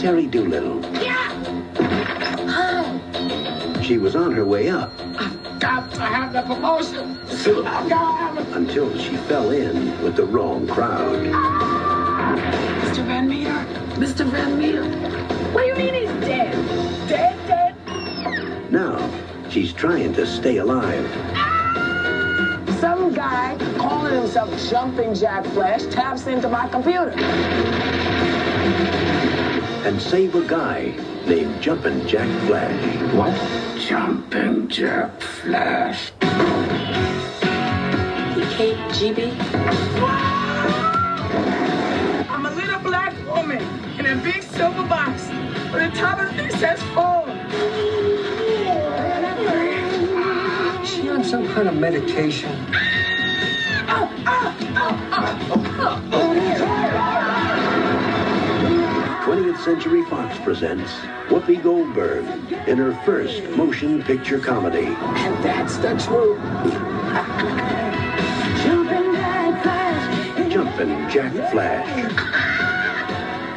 Terry Doolittle. Yeah! She was on her way up. I've got to have the promotion. I've got to have it. Until she fell in with the wrong crowd. Mr. Van Meter? Mr. Van Meter? What do you mean he's dead? Dead? Now, she's trying to stay alive. Some guy calling himself Jumpin Jack Flash taps into my computer. And save a guy named Jumpin Jack Flash. What? Jumpin Jack Flash. KGB? I'm a little black woman in a big silver box where the top of the thing says phone. Is she on some kind of medication? 20th Century Fox presents Whoopi Goldberg in her first motion picture comedy. And that's the truth. Jumpin Jack Flash. Jumpin Jack Flash.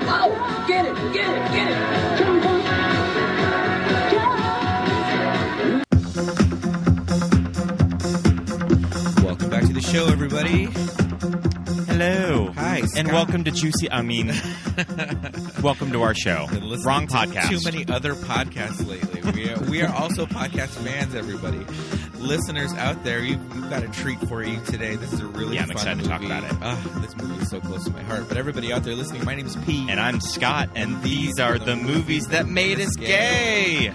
Oh, get it. Jumpin' Jack. Welcome back to the show, everybody. Hello. Hi, Scott. And welcome to welcome to our show. Wrong podcast. Too many other podcasts lately. We are also podcast fans, everybody. Listeners out there, you've got a treat for you today. This is a really fun excited movie. to talk about it. This movie is so close to my heart. But everybody out there listening, my name is Pete. And I'm Scott, and these are the movies that made us gay.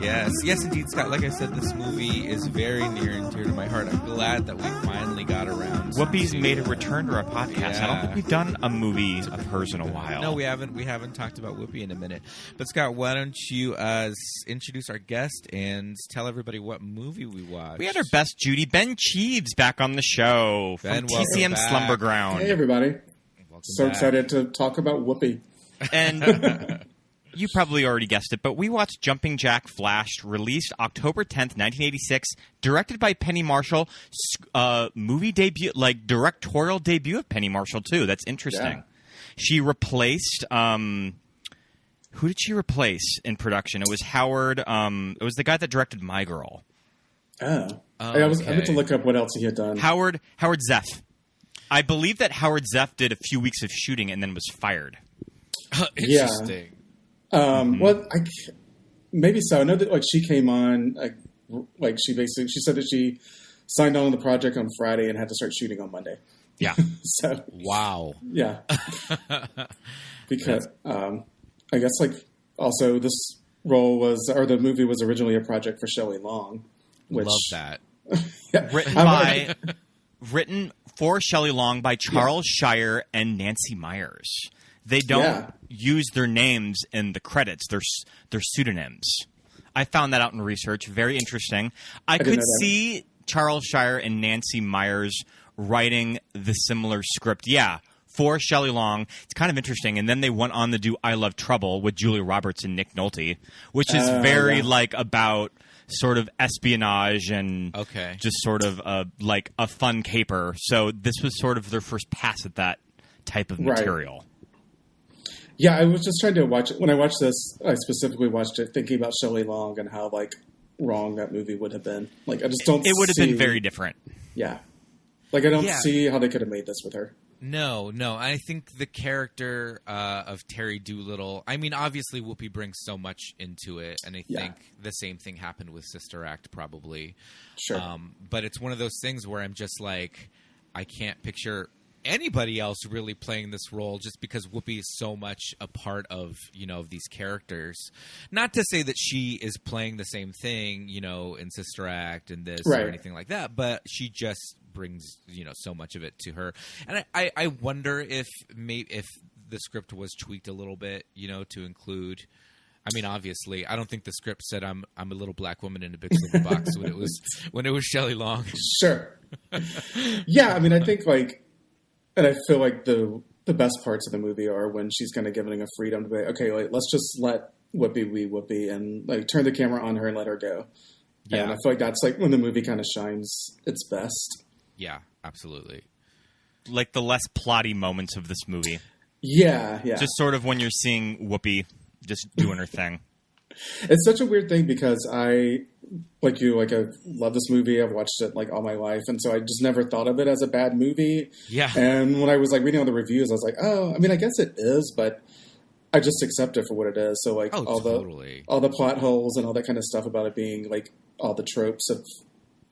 Yes, indeed, Scott. Like I said, this movie is very near and dear to my heart. I'm glad that we finally got around. Whoopi's made a return to our podcast. Yeah. I don't think we've done a movie of hers in a while. No, we haven't. We haven't talked about Whoopi in a minute. But Scott, why don't you introduce our guest and tell everybody what movie we watched? We had our best Judy, Ben Cheaves, back on the show from TCM Slumber Ground. Hey, everybody. Welcome back. Excited to talk about Whoopi. And you probably already guessed it, but we watched Jumpin Jack Flash, released October 10th, 1986, directed by Penny Marshall, movie debut, directorial debut of Penny Marshall, too. That's interesting. Yeah. She replaced, who did she replace in production? It was Howard, it was the guy that directed My Girl. I meant to look up what else he had done. Howard Zeff. I believe that Howard Zeff did a few weeks of shooting and then was fired. Interesting. Well, maybe so. I know that she came on, she said that she signed on the project on Friday and had to start shooting on Monday. Yeah. So wow. Yeah. Because I guess also this the movie was originally a project for Shelley Long. Which, love that. Yeah. Written for Shelley Long by Charles Shire and Nancy Myers. They don't use their names in the credits. They're pseudonyms. I found that out in research. Very interesting. I could see Charles Shire and Nancy Myers writing the similar script. Yeah, for Shelley Long. It's kind of interesting. And then they went on to do I Love Trouble with Julia Roberts and Nick Nolte, which is very about sort of espionage and just sort of a fun caper. So this was sort of their first pass at that type of material. Yeah, I was just trying to watch it. When I watched this, I specifically watched it thinking about Shelley Long and how wrong that movie would have been. I just don't. It would have been very different. Yeah, I don't see how they could have made this with her. No. I think the character of Terry Doolittle. I mean, obviously Whoopi brings so much into it, and I think the same thing happened with Sister Act, probably. Sure. But it's one of those things where I'm just I can't picture anybody else really playing this role, just because Whoopi is so much a part of of these characters. Not to say that she is playing the same thing in Sister Act and this or anything like that, but she just brings so much of it to her. And I wonder if the script was tweaked a little bit to include. I mean, obviously, I don't think the script said I'm a little black woman in a big silver box when it was Shelley Long. Sure. Yeah, I mean, I think and I feel like the best parts of the movie are when she's kind of giving a freedom to be let's just let Whoopi be Whoopi and turn the camera on her and let her go. Yeah. And I feel like that's when the movie kind of shines its best. Yeah, absolutely. The less plotty moments of this movie. Yeah. Just sort of when you're seeing Whoopi just doing her thing. It's such a weird thing because I love this movie. I've watched it like all my life. And so I just never thought of it as a bad movie. Yeah. And when I was like reading all the reviews, I was like, oh, I mean, I guess it is, but I just accept it for what it is. So like all the plot holes and all that kind of stuff about it being like all the tropes of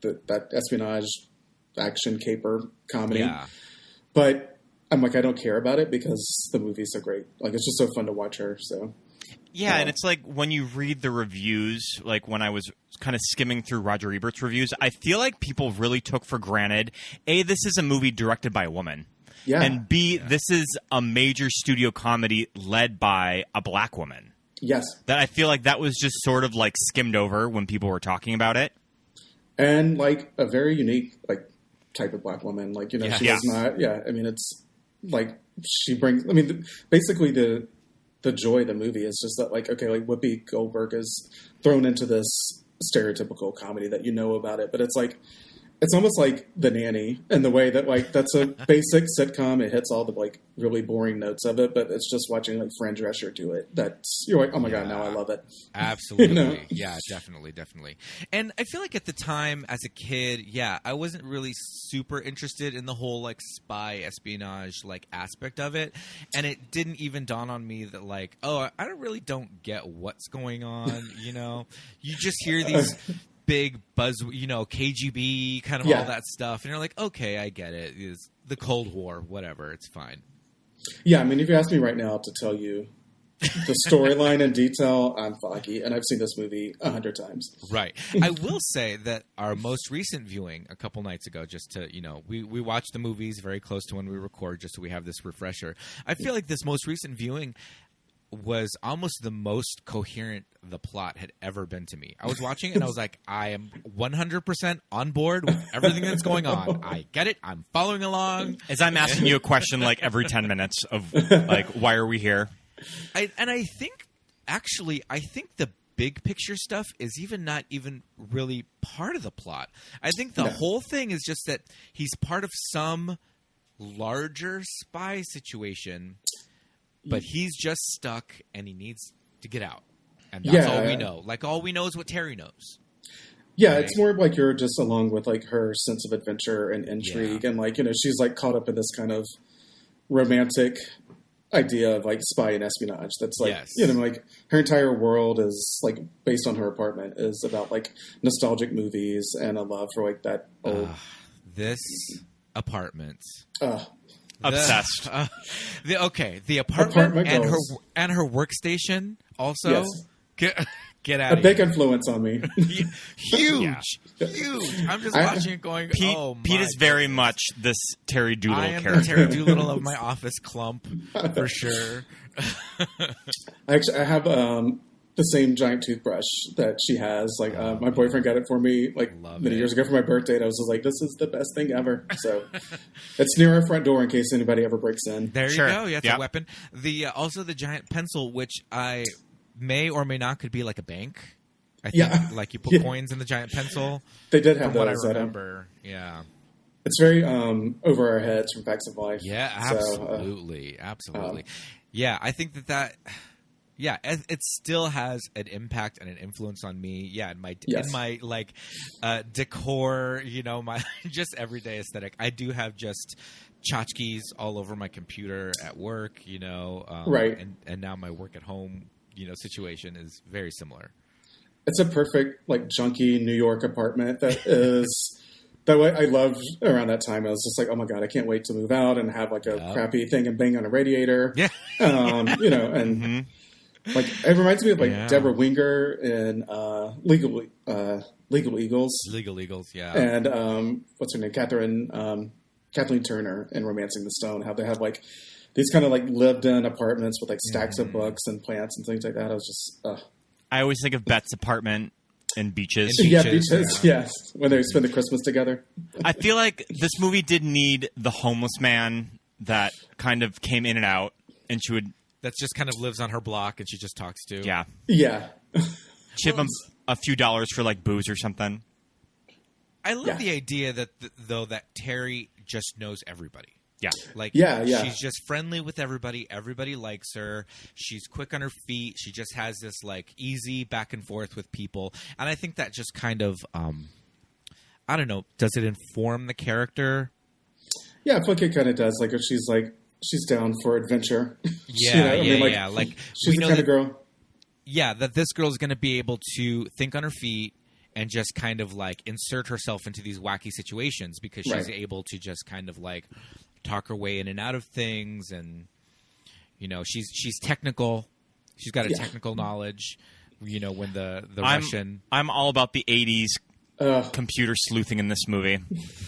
that espionage action caper comedy. Yeah. But I'm like, I don't care about it because the movie's so great. Like, it's just so fun to watch her. So yeah, and it's like when you read the reviews, like when I was kind of skimming through Roger Ebert's reviews, I feel like people really took for granted, A, this is a movie directed by a woman. Yeah. And B, this is a major studio comedy led by a black woman. Yes. That I feel like that was just sort of like skimmed over when people were talking about it. And like a very unique like type of black woman. Like, you know, she does not, I mean, it's like she brings, I mean, basically the joy of the movie is just that like, okay, like Whoopi Goldberg is thrown into this stereotypical comedy that you know about it, but it's like, it's almost like The Nanny in the way that like that's a basic sitcom. It hits all the like really boring notes of it, but it's just watching like Fran Drescher do it. That's you're like, oh my god, now I love it. Absolutely, you know? Yeah, definitely. And I feel like at the time as a kid, I wasn't really super interested in the whole like spy espionage like aspect of it, and it didn't even dawn on me that like, oh, I don't get what's going on. You know, you just hear these. Big buzz, you know, KGB kind of all that stuff, and you're like, okay, I get it. It's the Cold War, whatever, it's fine. Yeah, I mean, if you ask me right now to tell you the storyline in detail, I'm foggy, and I've seen this movie 100 times. Right. I will say that our most recent viewing a couple nights ago, just to, you know, we watch the movies very close to when we record, just so we have this refresher. I feel like this most recent viewing was almost the most coherent the plot had ever been to me. I was watching it and I was like, I am 100% on board with everything that's going on. I get it. I'm following along. As I'm asking you a question like every 10 minutes of like, why are we here? I think the big picture stuff is not even really part of the plot. I think the whole thing is just that he's part of some larger spy situation, but he's just stuck and he needs to get out. And that's all we know. Like, all we know is what Terry knows. Yeah, right? It's more like you're just along with like her sense of adventure and intrigue. And like, you know, she's like caught up in this kind of romantic idea of like spy and espionage. That's like, you know, like her entire world is like based on her apartment is about like nostalgic movies and a love for like that old. This apartment. Obsessed. The apartment and her workstation also. Yes. Get out. A big influence on me. Huge. I'm just watching it going. Pete is very much this Terry Doolittle character. I am the Terry Doolittle of my office clump for sure. Actually, I have the same giant toothbrush that she has. Like my boyfriend got it for me like many years ago for my birthday, and I was just like, "This is the best thing ever." So it's near our front door in case anybody ever breaks in. There you go. Yeah, it's a weapon. Also the giant pencil, which I may or may not could be like a bank. I think like you put coins in the giant pencil. They did have those. What I remember. It's very over our heads from Facts of Life. Yeah, absolutely. Yeah, I think that it still has an impact and an influence on me. Yeah, in my like decor, you know, my just everyday aesthetic. I do have just tchotchkes all over my computer at work, you know, and now my work at home, you know, situation is very similar. It's a perfect like junky New York apartment that is. That way, I loved around that time. I was just like, "Oh my god, I can't wait to move out and have like a crappy thing and bang on a radiator." Yeah, you know, and like it reminds me of like Deborah Winger in Legal Eagles. Legal Eagles, yeah. And what's her name? Kathleen Turner in Romancing the Stone. How they have like these kind of like lived-in apartments with like stacks of books and plants and things like that. I was just. I always think of Bet's apartment. And beaches. Beaches, yes. When they spend the Christmas together. I feel like this movie did need the homeless man that kind of came in and out, and she would... That just kind of lives on her block, and she just talks to. Yeah. Yeah. Chip him a few dollars for, like, booze or something. I love the idea that, that Terry just knows everybody. Yeah. Like, yeah. she's just friendly with everybody. Everybody likes her. She's quick on her feet. She just has this, like, easy back and forth with people. And I think that just kind of, I don't know, does it inform the character? Yeah, I feel like it kind of does. Like, if she's down for adventure. Yeah, yeah. Like, she's the kind of girl. Yeah, that this girl is going to be able to think on her feet and just kind of, like, insert herself into these wacky situations because she's able to just kind of, like, talk her way in and out of things. And, you know, she's technical. She's got a technical knowledge, you know, when the Russian... I'm all about the 80s computer sleuthing in this movie.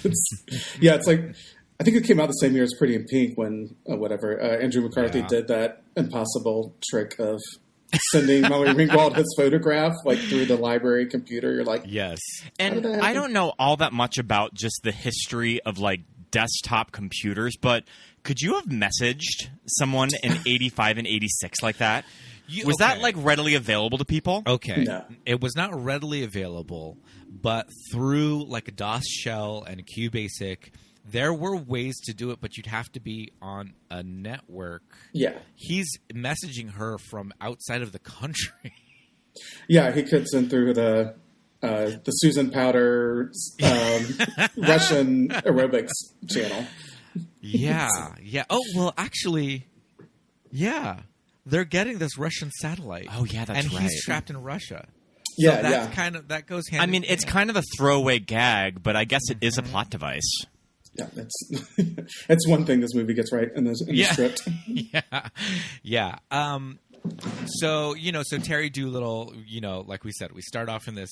It's like... I think it came out the same year as Pretty in Pink when, Andrew McCarthy did that impossible trick of sending Molly Ringwald his photograph, like, through the library computer. You're like... Yes. And I don't know all that much about just the history of, like, desktop computers, but could you have messaged someone in 85 and 86 like that? Was that, like, readily available to people? Okay. No. It was not readily available, but through, like, a DOS shell and a QBasic... There were ways to do it, but you'd have to be on a network. Yeah. He's messaging her from outside of the country. Yeah, he could send through the Susan Powder Russian aerobics channel. Yeah. Oh, well, actually, yeah. They're getting this Russian satellite. Oh, yeah, that's right. And he's trapped in Russia. So that's kind of, that goes hand I mean, in it's hand. kind of a throwaway gag, but I guess it is a plot device. Yeah, that's one thing this movie gets right in the script. Yeah. So Terry Doolittle, you know, like we said, we start off in this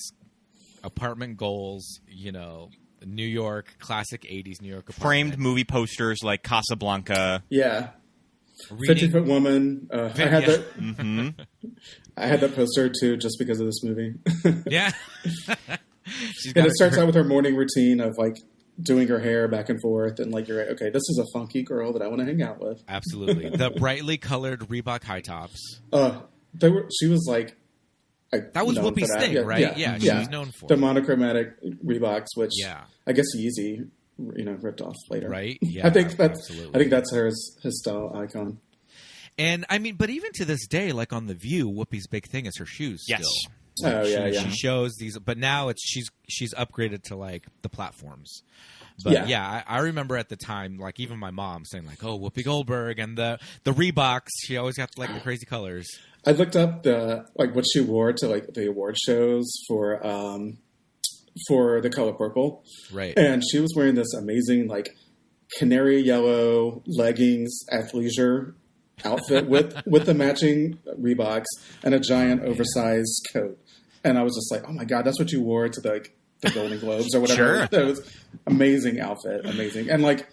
apartment goals, you know, New York, classic 80s New York apartment. Framed movie posters like Casablanca. Yeah. 50-foot woman. I had that. Mm-hmm. I had that poster too, just because of this movie. Yeah. And it starts out with her morning routine of, like, doing her hair back and forth, and, like, you're right. Okay, this is a funky girl that I want to hang out with. Absolutely, the brightly colored Reebok high tops. She was like, that was Whoopi's thing, right? Yeah, she was known for the monochromatic Reeboks, which I guess Yeezy, ripped off later, right? Yeah, I think that's his style icon. And I mean, but even to this day, like on The View, Whoopi's big thing is her shoes. Yes. Still. She shows these, but now she's upgraded to, like, the platforms. But I remember at the time, like, even my mom saying, like, "Oh, Whoopi Goldberg," and the Reeboks. She always got, like, the crazy colors. I looked up what she wore to, like, the award shows for The Color Purple, right? And she was wearing this amazing, like, canary yellow leggings athleisure outfit with the matching Reeboks and a giant oversized coat. And I was just like, oh my God, that's what you wore to the Golden Globes or whatever. Sure. That was amazing outfit. Amazing. And, like,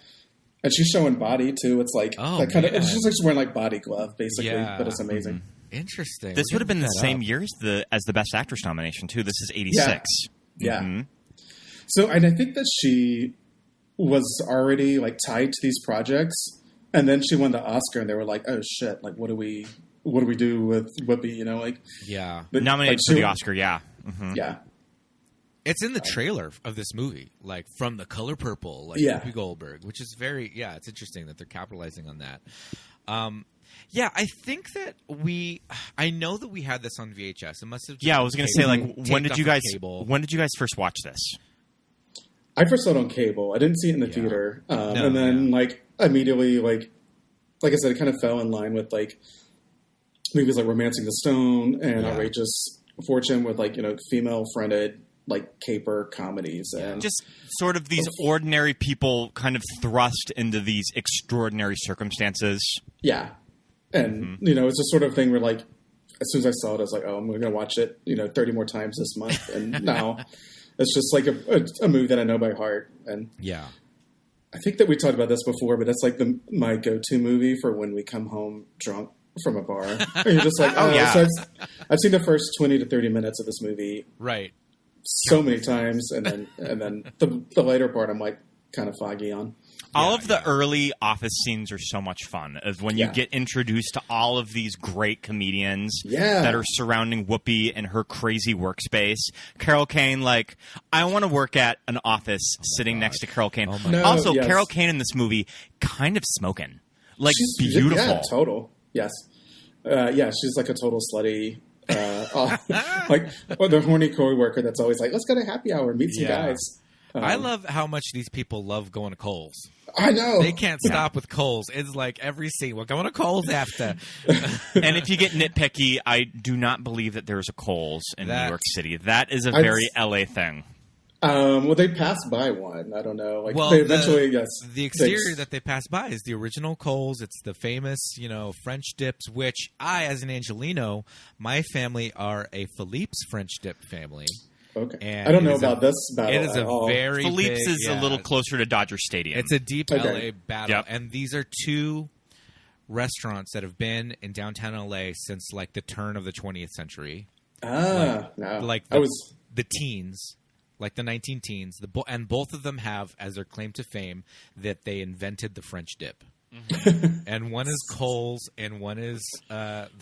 and she's showing body too. It's like, it's just like she's wearing, like, body glove basically, but it's amazing. Mm-hmm. Interesting. This would have been the same year as the Best Actress nomination too. This is 86. Yeah. Mm-hmm. So, and I think that she was already, like, tied to these projects. And then she won the Oscar, and they were like, "Oh shit! Like, what do we do with Whoopi?" You know, like, nominated for the Oscar, mm-hmm. It's in the trailer of this movie, like, from The Color Purple, like Whoopi Goldberg, which is it's interesting that they're capitalizing on that. I think that I know that we had this on VHS. It must have. I was going to say, like, when did you guys first watch this? I first saw it on cable. I didn't see it in the theater, and then like immediately, like I said, it kind of fell in line with, like, movies like Romancing the Stone and Outrageous Fortune, with, like, female fronted, like, caper comedies, and just sort of these ordinary people kind of thrust into these extraordinary circumstances. Yeah, and it's a sort of thing where, like, as soon as I saw it, I was like, oh, I'm going to watch it, 30 more times this month, and now. It's just like a movie that I know by heart. And I think that we talked about this before, but that's like my go-to movie for when we come home drunk from a bar. And you're just like, So I've seen the first 20 to 30 minutes of this movie right so many times. And then the later part, I'm like, kind of foggy on. All of the early Office scenes are so much fun. Of when you get introduced to all of these great comedians that are surrounding Whoopi and her crazy workspace. Carol Kane, like, I want to work at an office sitting next to Carol Kane. Also, Carol Kane in this movie, kind of smoking. Like, she's beautiful. Yeah, total. Yes. She's like a total slutty. Like, the horny co-worker that's always like, let's go to happy hour, meet some guys. I love how much these people love going to Kohl's. I know. They can't stop with Kohl's. It's like every scene. We're going to Kohl's after. And if you get nitpicky, I do not believe that there's a Kohl's in New York City. That is a very LA thing. Well, they passed by one. I don't know. Like, well, they eventually, the exterior that they passed by is the original Kohl's. It's the famous, French dips, which I, as an Angelino, my family are a Philippe's French dip family. Okay. And I don't know about this battle. It is a very Philippe's big, is a little closer to Dodger Stadium. It's a deep LA battle. Yep. And these are two restaurants that have been in downtown LA since like the turn of the 20th century. No. Like the teens, like the 19 teens. And both of them have as their claim to fame that they invented the French dip. Mm-hmm. And one is Kohl's and one is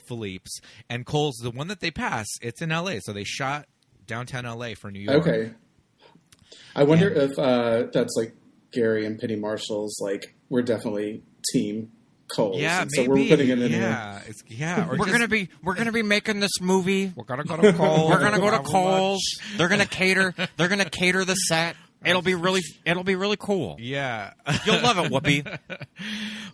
Philippe's. And Kohl's, the one that they pass, it's in LA. So they shot downtown LA for New York. Okay. I wonder if that's like Gary and Penny Marshall's, like, we're definitely team Kohl's. Yeah, and maybe. So we're putting it in here. We're gonna be making this movie. We're gonna go to Kohl's. We're gonna go to Kohl's. They're gonna cater the set. It'll be really cool. Yeah. You'll love it, Whoopi.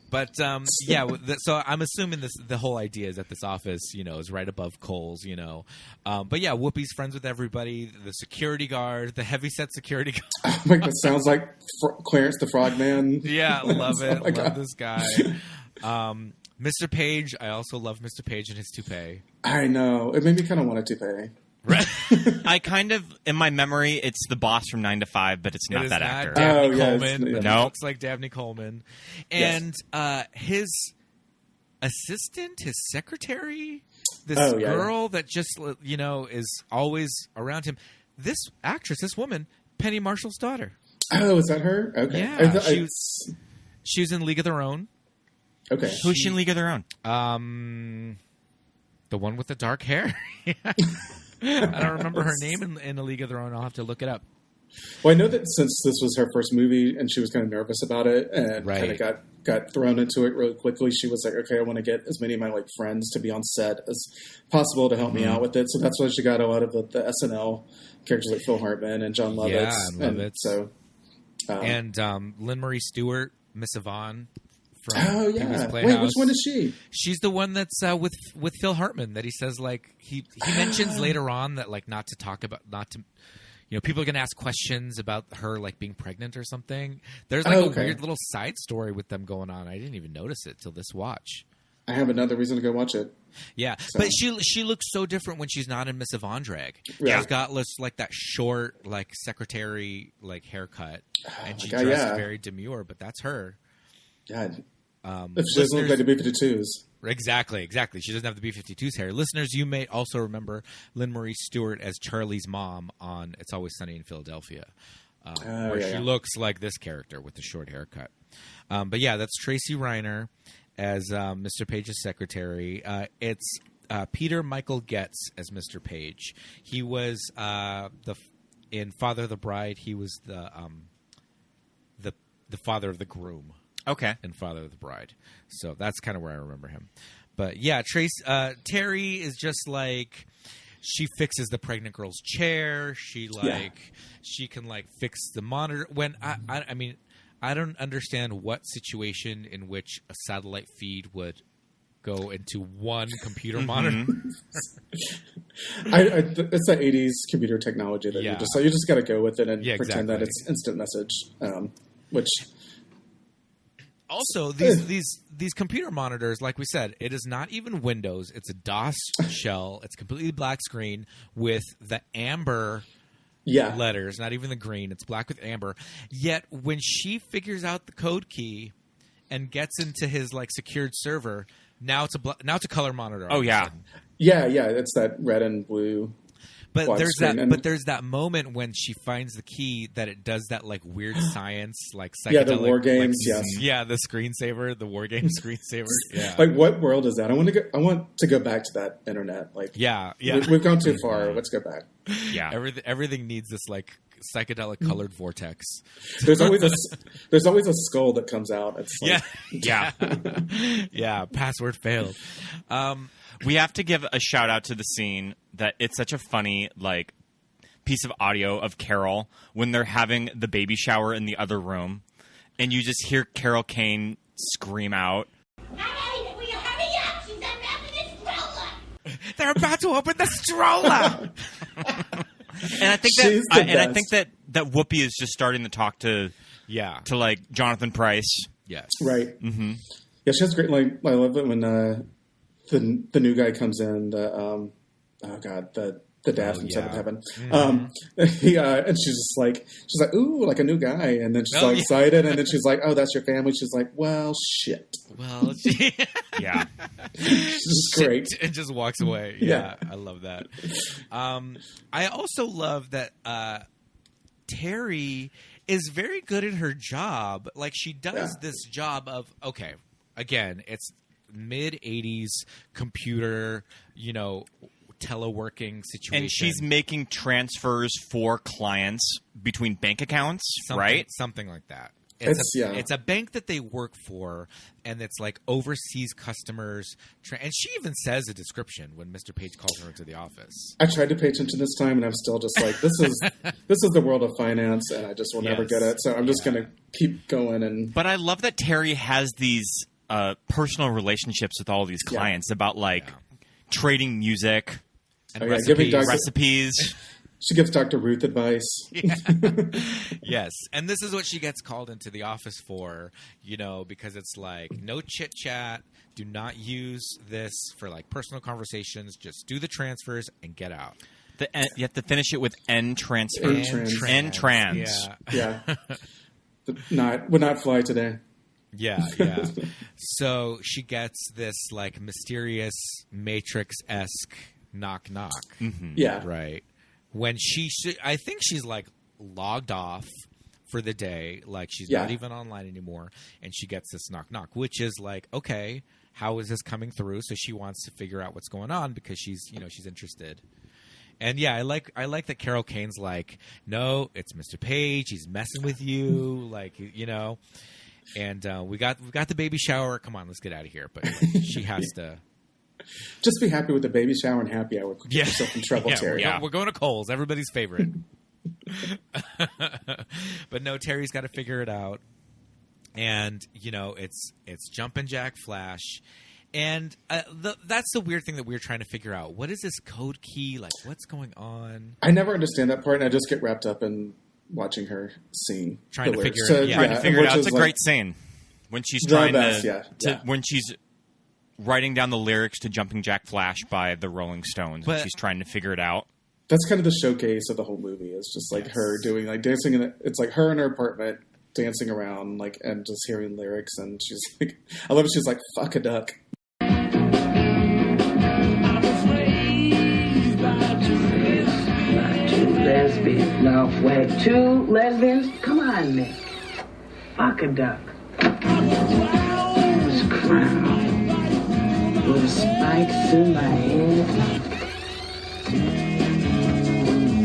But so I'm assuming the whole idea is that this office, is right above Kohl's, But yeah, Whoopi's friends with everybody. The security guard, the heavyset security guard. Like, that sounds like Clarence the Frogman. Yeah, love it. Oh, love this guy. Mr. Page. I also love Mr. Page and his toupee. I know. It made me kind of want a toupee. Right. I kind of, in my memory, it's the boss from 9 to 5, but it's not that actor. Dabney Coleman. Yeah. No, looks like Dabney Coleman. And his assistant, his secretary, this girl that just is always around him. This actress, this woman, Penny Marshall's daughter. Oh, is that her? Okay. Yeah, she was in League of Their Own. Okay. Who's she in League of Their Own? The one with the dark hair. I don't remember her name in A League of Their Own. I'll have to look it up. Well, I know that since this was her first movie and she was kind of nervous about it and kind of got thrown into it really quickly, she was like, okay, I want to get as many of my friends to be on set as possible to help me out with it. So that's why she got a lot of the SNL characters like Phil Hartman and Jon Lovitz. Yeah, and Lovitz. So, Lynn Marie Stewart, Miss Yvonne. Oh yeah! Wait, which one is she? She's the one that's with Phil Hartman that he says he mentions later on that not to people are going to ask questions about her being pregnant or something. There's a weird little side story with them going on. I didn't even notice it till this watch. I have another reason to go watch it. Yeah, so. But she looks so different when she's not in Miss Yvonne drag. Yeah. She's got that short secretary haircut, and she dressed very demure. But that's her. God. If she doesn't look like the B-52s. Exactly. She doesn't have the B-52s hair. Listeners, you may also remember Lynn Marie Stewart as Charlie's mom on It's Always Sunny in Philadelphia, where she looks like this character with the short haircut. But yeah, that's Tracy Reiner as Mr. Page's secretary. It's Peter Michael Getz as Mr. Page. He was in Father of the Bride. He was the father of the groom. Okay. And Father of the Bride. So that's kind of where I remember him. But yeah, Terry is just she fixes the pregnant girl's chair. She she can fix the monitor. When I mean, I don't understand what situation in which a satellite feed would go into one computer monitor. It's the 80s computer technology that you just got to go with it and pretend that it's instant message, which. Also, these computer monitors, like we said, it is not even Windows. It's a DOS shell. It's completely black screen with the amber letters, not even the green. It's black with amber. Yet when she figures out the code key and gets into his secured server, now it's a color monitor. Oh yeah. Yeah, it's that red and blue. But there's screen. that. But there's that moment when she finds the key that it does that like weird science, like psychedelic, the war games. Like, yes, yeah, the screensaver, the war game screensaver. Yeah, like what world is that? I want to go back to that internet. Like, yeah. We've gone too far. Let's go back. Yeah, everything needs this like psychedelic colored vortex. There's always a skull that comes out. It's like, yeah. Password failed. We have to give a shout out to the scene that it's such a funny like piece of audio of Carol when they're having the baby shower in the other room, and you just hear Carol Kane scream out, Hey, will you hurry up? She's unwrapping the stroller. They're about to open the stroller. And I think that Whoopi is just starting to talk to like Jonathan Pryce. Yes. Right. Mm-hmm. Yeah, she has great. Like I love it when the new guy comes in. The dad from Seventh Heaven. Mm-hmm. And she's like, ooh, like a new guy. And then she's all excited. And then she's like, oh, that's your family. She's like, well, shit. Well, yeah. She's just great. And just walks away. Yeah. I love that. I also love that Terry is very good at her job. Like she does this job of, okay, again, it's mid 80s computer, teleworking situation. And she's making transfers for clients between bank accounts, right? Something like that. It's a bank that they work for, and it's like overseas customers. And she even says a description when Mr. Page calls her into the office. I tried to pay attention this time, and I'm still just like, this is the world of finance, and I just will never get it. So I'm just going to keep going. But I love that Terry has these personal relationships with all these clients about like trading music and recipes. She gives Dr. Ruth advice. Yes. And this is what she gets called into the office for, because it's like no chit chat. Do not use this for like personal conversations. Just do the transfers and get out. You have to finish it with N transfer. N trans. Yeah. Would not fly today. Yeah. So she gets this like mysterious Matrix-esque knock. Mm-hmm. Yeah. Right. When I think she's like logged off for the day, like she's not even online anymore, and she gets this knock, which is like, okay, how is this coming through? So she wants to figure out what's going on because she's interested. And I like that Carol Kane's like, no, it's Mr. Page, he's messing with you, like and we got the baby shower. Come on, let's get out of here. But she has to. Just be happy with the baby shower and happy hour. Get yourself in trouble, Terry. We're going to Kohl's, everybody's favorite. But no, Terry's got to figure it out. And, it's Jumpin' Jack Flash. And that's the weird thing that we're trying to figure out. What is this code key? Like, what's going on? I never understand that part, and I just get wrapped up in watching her sing. Trying to figure it out. It's a great scene. When she's when she's writing down the lyrics to Jumpin' Jack Flash by the Rolling Stones, and she's trying to figure it out. That's kind of the showcase of the whole movie. It's just like her doing like dancing it's like her in her apartment dancing around like and just hearing lyrics, and she's like, I love it. She's like, fuck a duck. Lesbians. Now, wait, two lesbians? Come on, Mick. Fuck a duck. This crown with spikes in my head.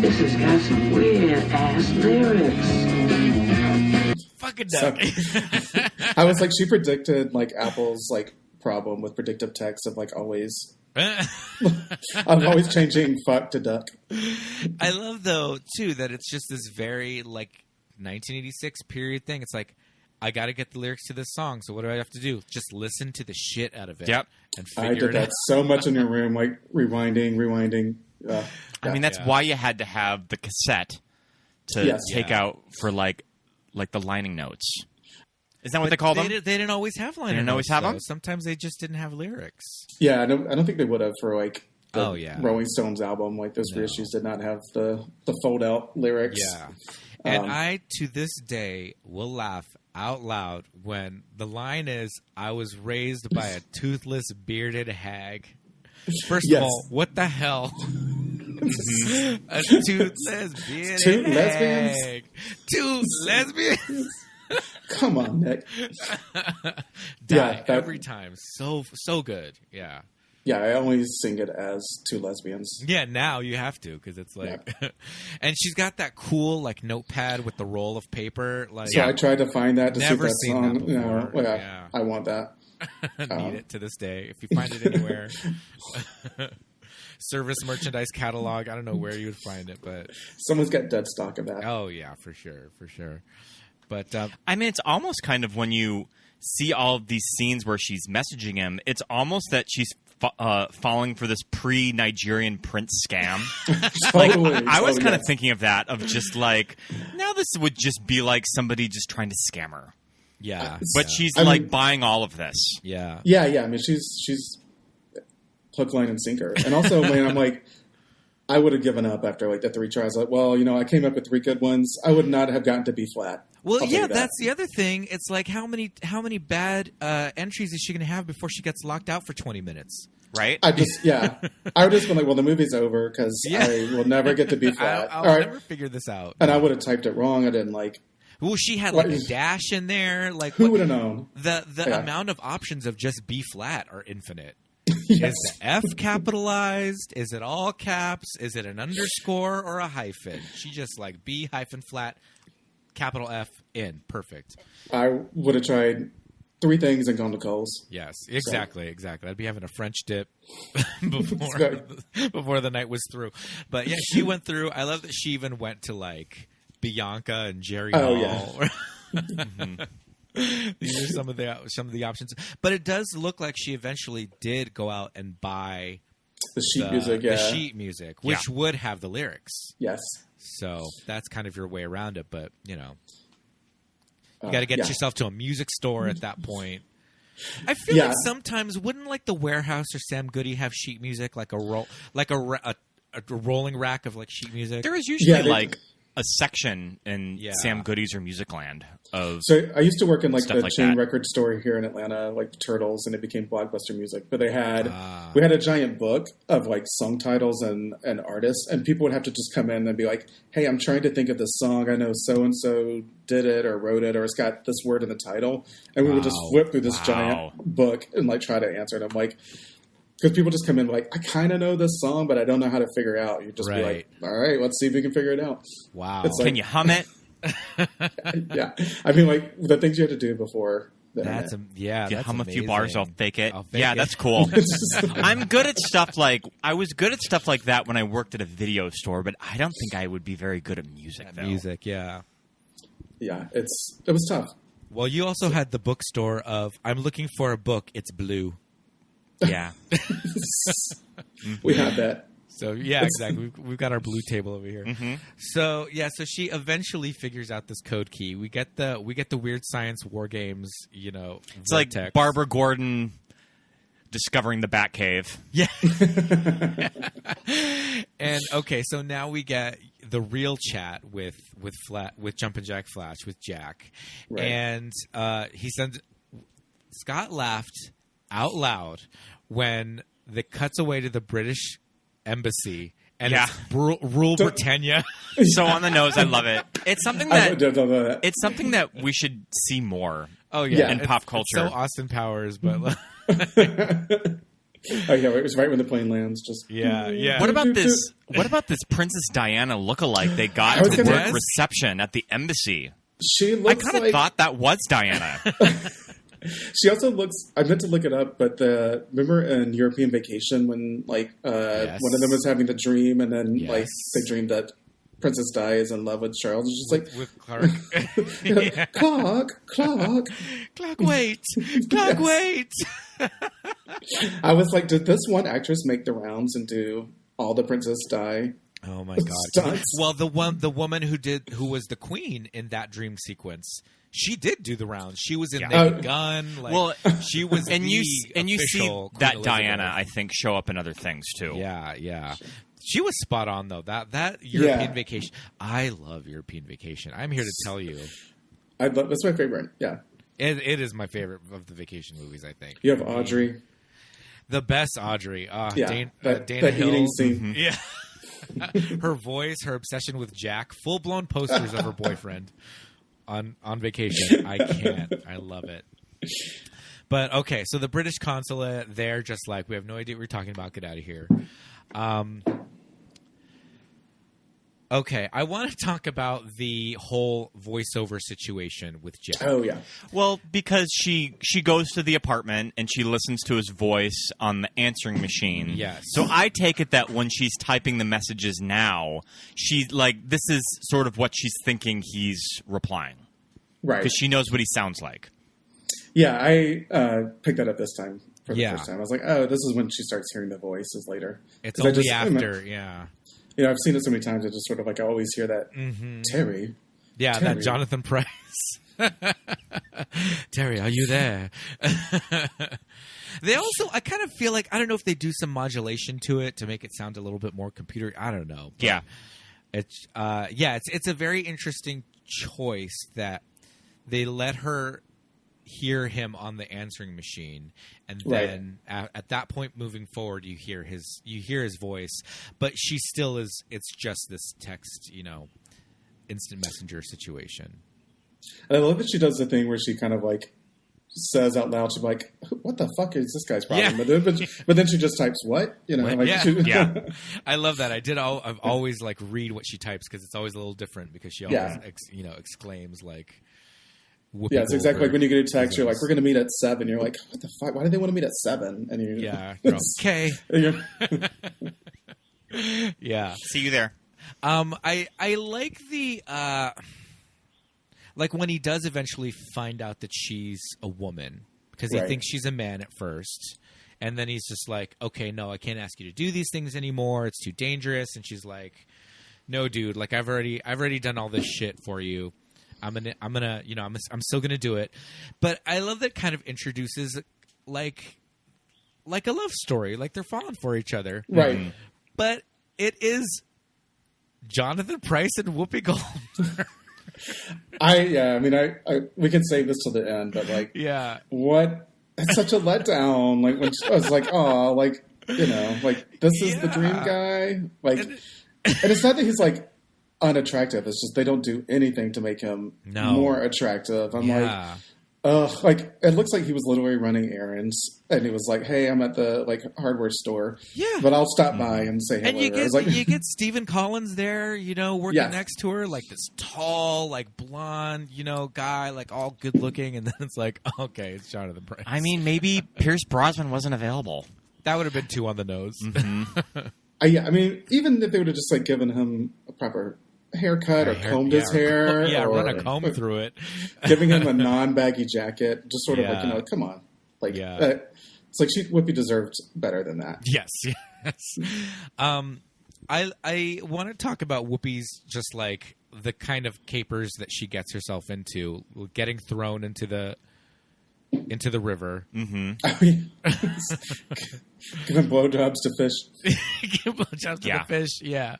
This has got some weird-ass lyrics. Fuck a duck. I was like, she predicted like Apple's like problem with predictive text of like always... I'm always changing fuck to duck. I love though too that it's just this very like 1986 period thing. It's like I got to get the lyrics to this song, so what do I have to do? Just listen to the shit out of it. Yep. And figure I did that so much in your room, like rewinding. I mean, that's why you had to have the cassette to take out for like the lining notes. Is that what they called them? They didn't always have liner notes. They didn't always have them? Sometimes they just didn't have lyrics. Yeah, I don't think they would have for like the Rolling Stones album. Like those reissues did not have the fold out lyrics. Yeah. And I, to this day, will laugh out loud when the line is, I was raised by a toothless, bearded hag. First of all, what the hell? A toot lesbian. Two lesbians? egg. Two lesbians. Come on, Nick. Die every time. So good. Yeah. Yeah, I only sing it as two lesbians. Yeah, now you have to because it's like, and she's got that cool like notepad with the roll of paper. Like, so I tried to find that to never see if seen that song. that before. No, Yeah. I want that. Need it to this day. If you find it anywhere, service merchandise catalog. I don't know where you would find it, but Someone's got dead stock of that. oh yeah, for sure. But I mean, it's almost kind of when you see all of these scenes where she's messaging him, it's almost that she's falling for this pre-Nigerian prince scam. Totally. I was kind of thinking of that, of just like, now this would just be like somebody just trying to scam her. yeah, But she's I like mean- buying all of this. yeah. Yeah. I mean, she's hook, line, and sinker. And also, man, I'm like, I would have given up after like the 3 tries. Like, well, I came up with 3 good ones. I would not have gotten to B flat. Well, I'll tell yeah, you that. that's the other thing. It's like how many bad entries is she going to have before she gets locked out for 20 minutes? Right? I just, I would just been like, well, the movie's over because Yeah. I will never get to B flat. I'll never figure this out. And I would have typed it wrong. I didn't like. Well, she had like a dash in there. Like Who would have known? The amount of options of just B flat are infinite. Yes. Is the F capitalized? Is it all caps? Is it an underscore or a hyphen? She just like B hyphen flat, capital F in. Perfect. I would have tried 3 things and gone to Coles. Yes, exactly. I'd be having a French dip before the night was through. But yeah, she went through. I love that she even went to like Bianca and Jerry Hall. Yeah. These are some of the options. But it does look like she eventually did go out and buy The sheet music, the sheet music, which would have the lyrics. Yes. So that's kind of your way around it. But you got to get yourself to a music store at that point. I feel like sometimes wouldn't like the Warehouse or Sam Goody have sheet music, like a rolling rack of like sheet music. There is usually like a section in Sam Goody's or Musicland of. So I used to work in like the like chain that. record store here in Atlanta, like the Turtles, and it became Blockbuster Music. But they had we had a giant book of like song titles and artists, and people would have to just come in and be like, "Hey, I'm trying to think of this song. I know so and so did it or wrote it, or it's got this word in the title," and we would just flip through this giant book and like try to answer it. I'm like. Because people just come in like, I kind of know this song, but I don't know how to figure it out. You just be like, all right, let's see if we can figure it out. Wow. It's like, can you hum it? Yeah. I mean, like, the things you had to do before. That's you hum amazing. a few bars, I'll fake it. Fake it. That's cool. I'm good at stuff like I was good at stuff like that when I worked at a video store, but I don't think I would be very good at music. Music, yeah. Yeah, it was tough. Well, you also had the bookstore of I'm looking for a book. It's blue. Yeah. We had that. So yeah, exactly. We've got our blue table over here. Mm-hmm. So yeah, so she eventually figures out this code key. We get the Weird Science War Games. It's vortex. like Barbara Gordon discovering the Batcave. Yeah. And okay, so now we get the real chat with Jumpin Jack Flash with Jack, Right. and he sends. Scott laughed out loud when the cuts away to the British embassy and it's rule Britannia. So on the nose, I love it. It's something that we should see more. Oh yeah, in pop culture. It's so Austin Powers, but Oh yeah, it was right when the plane lands. Just yeah. What about this? What about this Princess Diana lookalike they got at the work reception at the embassy? She looks. I kind of thought that was Diana. She also looks. I meant to look it up, but remember in European Vacation when like one of them was having the dream, and then like they dreamed that Princess Di is in love with Charles. It's just like with Clark. Clark, wait, wait. I was like, did this one actress make the rounds and do all the Princess Di? Oh my god! Stunts? Well, the woman who was the queen in that dream sequence. She did do the rounds. She was in Naked Gun. Like, she was, and you see Queen that Elizabeth. Diana, I think, show up in other things too. Yeah. She was spot on though. That European Vacation. I love European Vacation. I'm here to tell you, that's my favorite. Yeah, it is my favorite of the vacation movies. I think you have Audrey, the best Audrey. Dana that eating scene. Yeah. Her voice, her obsession with Jack, full-blown posters of her boyfriend on vacation. I can't. I love it. But, okay, so the British consulate, they're just like, we have no idea what we're talking about. Get out of here. Okay, I want to talk about the whole voiceover situation with Jack. Oh, yeah. Well, because she goes to the apartment and she listens to his voice on the answering machine. Yes. So I take it that when she's typing the messages now, she's like, this is sort of what she's thinking he's replying. Right. Because she knows what he sounds like. Yeah, I picked that up this time for the first time. I was like, oh, this is when she starts hearing the voices later. It's only after, yeah. You know, I've seen it so many times. I just sort of like I always hear that Terry. Yeah, Terry. that Jonathan Pryce. Terry, are you there? They also, I kind of feel like, I don't know if they do some modulation to it to make it sound a little bit more computer. I don't know. Yeah. It's a very interesting choice that they let her hear him on the answering machine, and then at that point moving forward you hear his voice, but she still is, it's just this text, instant messenger situation. And I love that she does the thing where she kind of like says out loud, she's like, what the fuck is this guy's problem? Yeah. But then she just types what? I love that. I've always like read what she types because it's always a little different, because she always exclaims like Whoopi it's exactly like when you get a text, you're like, we're going to meet at 7. You're like, what the fuck? Why do they want to meet at 7? And you're okay. Yeah. See you there. I like the like when he does eventually find out that she's a woman, because he thinks she's a man at first, and then he's just like, okay, no, I can't ask you to do these things anymore. It's too dangerous. And she's like, no, dude, like I've already done all this shit for you. I'm still gonna do it. But I love that kind of introduces like a love story, like they're falling for each other, right? But it is Jonathan Pryce and Whoopi Goldberg. We can save this till the end, but like, what? It's such a letdown. Like when I was like, oh, like like this is the dream guy. Like, and it's not that he's like unattractive. It's just they don't do anything to make him more attractive. I'm like, ugh. Like it looks like he was literally running errands, and he was like, "Hey, I'm at the like hardware store, but I'll stop by and say hello." And you get Stephen Collins there, working next to her, like this tall, like blonde, guy, like all good looking, and then it's like, okay, it's Jonathan Pryce. I mean, maybe Pierce Brosnan wasn't available. That would have been too on the nose. Mm-hmm. I mean, even if they would have just like given him a proper haircut or combed his hair, or run a comb through it, giving him a non-baggy jacket, just sort of like, come on, like it's like Whoopi deserved better than that. Yes. I want to talk about Whoopi's just like the kind of capers that she gets herself into, getting thrown into the river. Mm-hmm. I mean, giving blowjobs to fish. Give blowjobs to the fish. Yeah.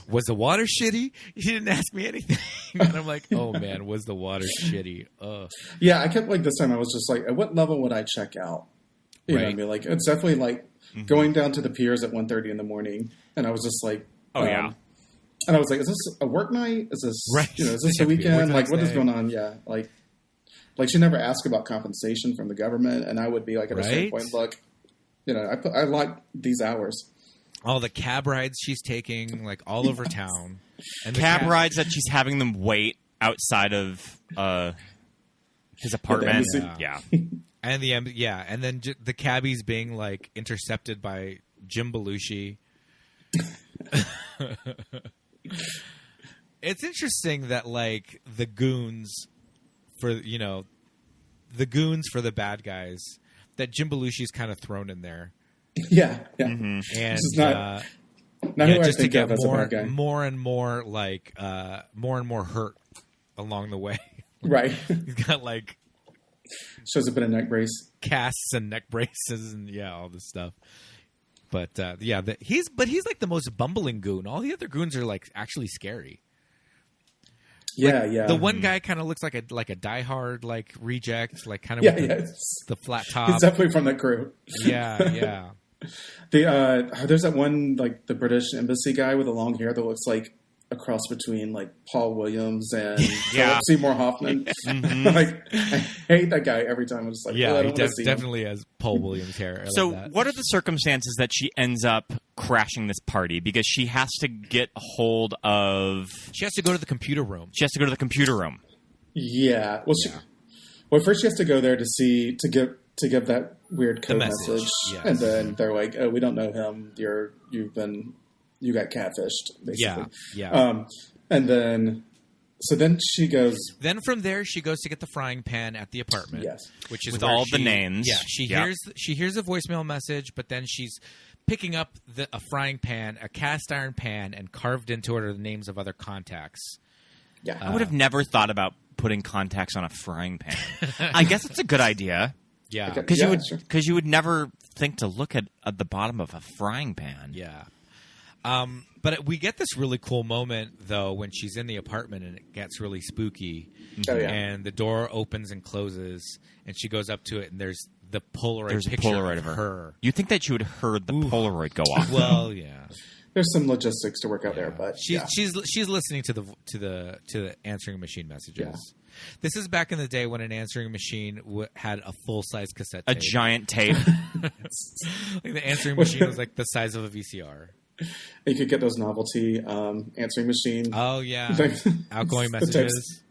Was the water shitty? He didn't ask me anything. And I'm like, oh man, was the water shitty? Ugh. Yeah, I kept like this time. I was just like, at what level would I check out? You know what I mean? Like, it's definitely like going down to the piers at 1:30 in the morning, and I was just like, and I was like, is this a work night? Is this is this a weekend? Like, what is going on? Yeah, like she never asked about compensation from the government, and I would be like at a certain point, look, I like these hours. All the cab rides she's taking, like all over town, and cab rides that she's having them wait outside of his apartment. And and then the cabbies being like intercepted by Jim Belushi. It's interesting that like the goons for the bad guys, that Jim Belushi's kind of thrown in there. Yeah. Mm-hmm. And this is not who just I think to get of as a bad guy. more and more like more and more hurt along the way. Right. He's got like shows up in a neck brace, casts and neck braces, and all this stuff. But he's like the most bumbling goon. All the other goons are like actually scary. Yeah. The one guy kind of looks like a Die Hard like reject, like kind of with the flat top. He's definitely from that crew. Yeah. There's that one, like, the British embassy guy with the long hair that looks like a cross between, like, Paul Williams and Philip Seymour Hoffman. Like, I hate that guy every time. I'm just like, yeah, I he don't want to see definitely has Paul Williams hair. So what are the circumstances that she ends up crashing this party? Because she has to get a hold of... She has to go to the computer room. Yeah. Well, first she has to go there to give that weird code message. Yes. And then they're like, oh, we don't know him. You got catfished, basically. Yeah. And then she goes. Then from there, she goes to get the frying pan at the apartment. Yes. Which is with where all the names. Yeah. She hears a voicemail message, but then she's picking up a frying pan, a cast iron pan, and carved into it are the names of other contacts. Yeah. I would have never thought about putting contacts on a frying pan. I guess it's a good idea. Yeah. Because you would never think to look at the bottom of a frying pan. Yeah. But we get this really cool moment, though, when she's in the apartment and it gets really spooky. Oh, yeah. And the door opens and closes, and she goes up to it, and there's the Polaroid a picture Polaroid of her. You think that you would have heard the Polaroid go off? Well, yeah. There's some logistics to work out there, but she's listening to the answering machine messages. Yeah. This is back in the day when an answering machine had a full size cassette A tape. giant tape. Like the answering machine was like the size of a VCR. You could get those novelty answering machine. Oh yeah, outgoing messages.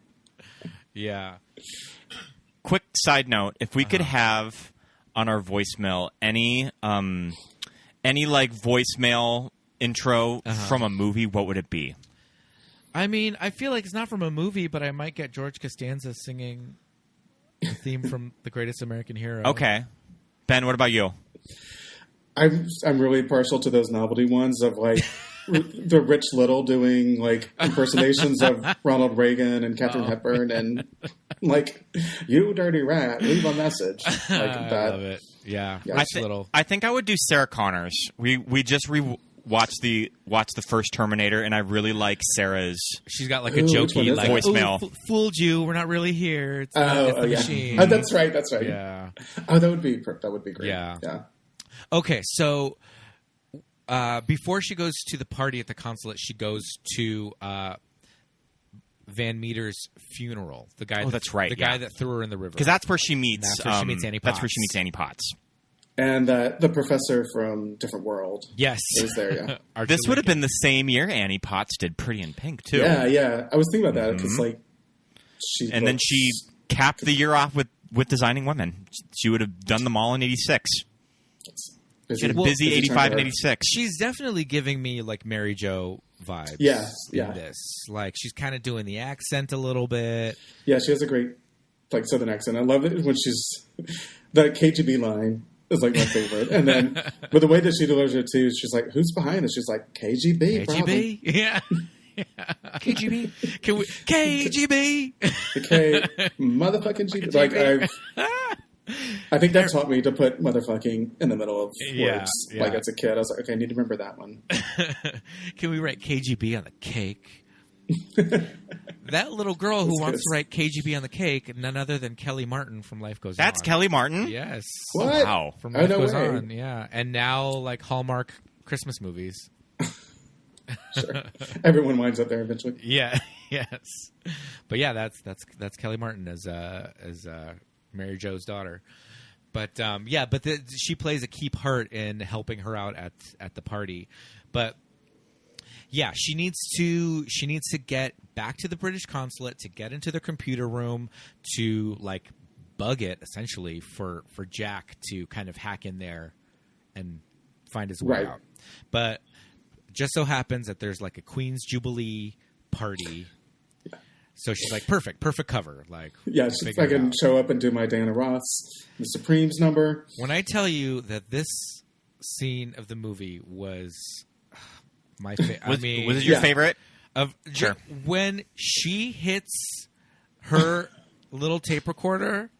Yeah. Quick side note: if we could have on our voicemail any like voicemail intro from a movie, what would it be? I mean, I feel like it's not from a movie, but I might get George Costanza singing the theme from The Greatest American Hero. Okay, Ben, what about you? I'm really partial to those novelty ones of like the Rich Little doing like impersonations of Ronald Reagan and Katharine Hepburn and like, you dirty rat, leave a message. Like that. I love it. Yeah. Rich Little. I think I would do Sarah Connors. We just watched the first Terminator, and I really like Sarah's. She's got like a jokey like voicemail. Fooled you. We're not really here. It's the machine. Oh, that's right. Yeah. Oh, that would be great. Yeah. Yeah. Okay, so before she goes to the party at the consulate, she goes to Van Meter's funeral. The guy. That's right. The guy that threw her in the river. Because that's where she meets. That's where she meets Annie Potts. That's where she meets Annie Potts. And the professor from Different World. Yes, is there. Yeah. This would have been the same year Annie Potts did Pretty in Pink too. Yeah. I was thinking about that because like then she capped the year off with Designing Women. She would have done them all in '86. She had a busy 85 and 86. She's definitely giving me like Mary Jo vibes. Yes, yeah. This like she's kind of doing the accent a little bit. Yeah, she has a great like Southern accent. I love it when she's the KGB line is like my favorite. And then, but the way that she delivers it too, she's like, "Who's behind us?" She's like, "KGB, KGB, yeah." KGB, can we KGB? The K motherfucking GB. Like I think that taught me to put motherfucking in the middle of words. Yeah. Like as a kid, I was like, okay, I need to remember that one. Can we write KGB on the cake? That little girl who wants to write KGB on the cake, none other than Kelly Martin from Life Goes On. That's Kelly Martin? Yes. What? Oh, wow. From Life Goes On, yeah. And now, like, Hallmark Christmas movies. Sure. Everyone winds up there eventually. Yeah, yes. But yeah, that's Kelly Martin as Mary Jo's daughter. But she plays a key part in helping her out at the party. But yeah, she needs to get back to the British consulate, to get into the computer room, to like bug it essentially for Jack to kind of hack in there and find his way out. But just so happens that there's like a Queen's Jubilee party. So she's like, perfect cover. Like, yeah, I can show up and do my Diana Ross, the Supremes number. When I tell you that this scene of the movie was my favorite, was it your favorite? Sure. When she hits her little tape recorder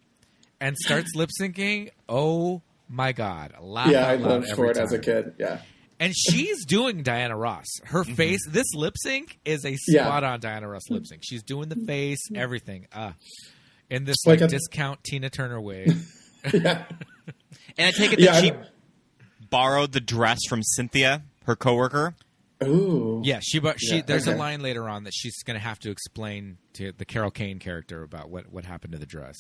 and starts lip syncing, oh my God! I loved for it as a kid. Yeah. And she's doing Diana Ross. Her face, this lip sync is a spot-on Diana Ross lip sync. She's doing the face, everything. In this discount Tina Turner way. Yeah. And I take it that she borrowed the dress from Cynthia, her coworker. Ooh. Yeah, there's okay. a line later on that she's going to have to explain to the Carol Kane character about what happened to the dress.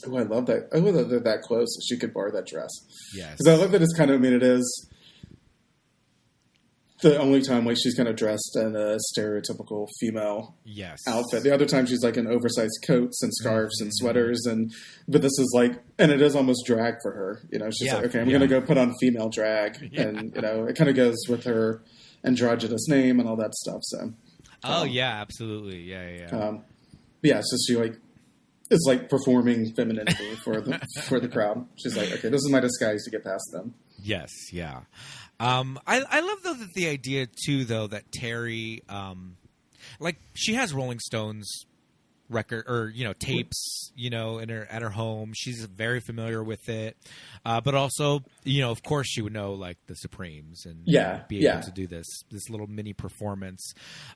Oh, I love that. I love that they're that close. So she could borrow that dress. Yes. Because I love that it's kind of, I mean, it is the only time like she's kind of dressed in a stereotypical female outfit. The other time she's like in oversized coats and scarves and sweaters, but this is like, and it is almost drag for her. You know, she's like, okay, I'm going to go put on female drag, and you know, it kind of goes with her androgynous name and all that stuff. So, absolutely, yeah. So she like is like performing femininity for the crowd. She's like, okay, this is my disguise to get past them. Yes, yeah. I love though that the idea too though that Terry, like she has Rolling Stones record or tapes at her home. She's very familiar with it, but also of course she would know like the Supremes and be able to do this little mini performance.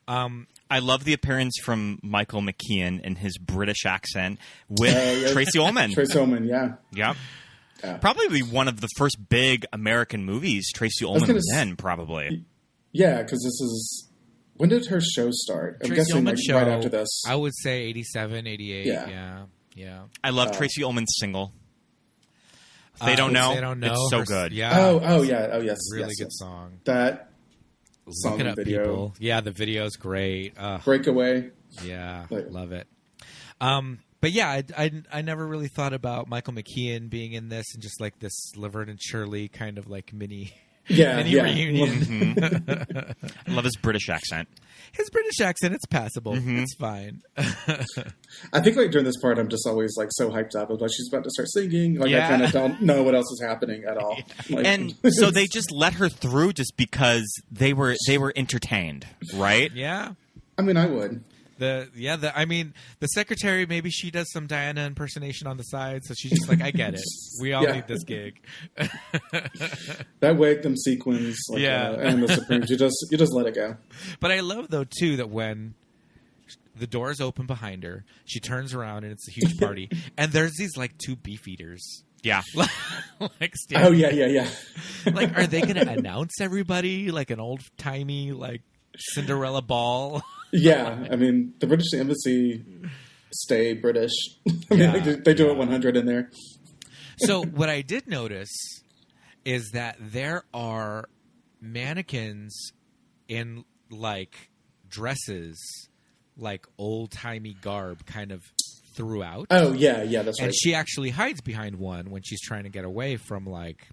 I love the appearance from Michael McKean in his British accent with Tracy Ullman. Tracy Ullman, yeah. Yeah. Probably one of the first big American movies Tracy Ullman was in, probably. Yeah, because this is... When did her show start? I'm Tracy guessing Ullman like show, right after this. I would say 87, 88. Yeah. I love Tracy Ullman's single. They don't know. It's so good. Yeah. Oh, yes. Really good song. That song Looking and up video. People. Yeah, the video's great. Breakaway. Yeah, love it. But yeah, I never really thought about Michael McKean being in this and just like this Laverne and Shirley kind of like mini reunion. I love his British accent. His British accent, it's passable. It's fine. I think like during this part, I'm just always like so hyped up. Like she's about to start singing. Like I kind of don't know what else is happening at all. Like, and so they just let her through just because they were entertained, right? Yeah. I mean, I would. The secretary, maybe she does some Diana impersonation on the side, so she's just like, I get it. We all need this gig. That wig, them sequins, and the Supremes, you just let it go. But I love though too that when the doors open behind her, she turns around and it's a huge party, and there's these like two beefeaters. Yeah. Like oh yeah. Like, are they going to announce everybody like an old timey like Cinderella ball? Yeah, I mean, the British Embassy stay British. I mean, they do it 100 in there. So what I did notice is that there are mannequins in like dresses, like old-timey garb kind of throughout. Oh, yeah, that's right. And she actually hides behind one when she's trying to get away from like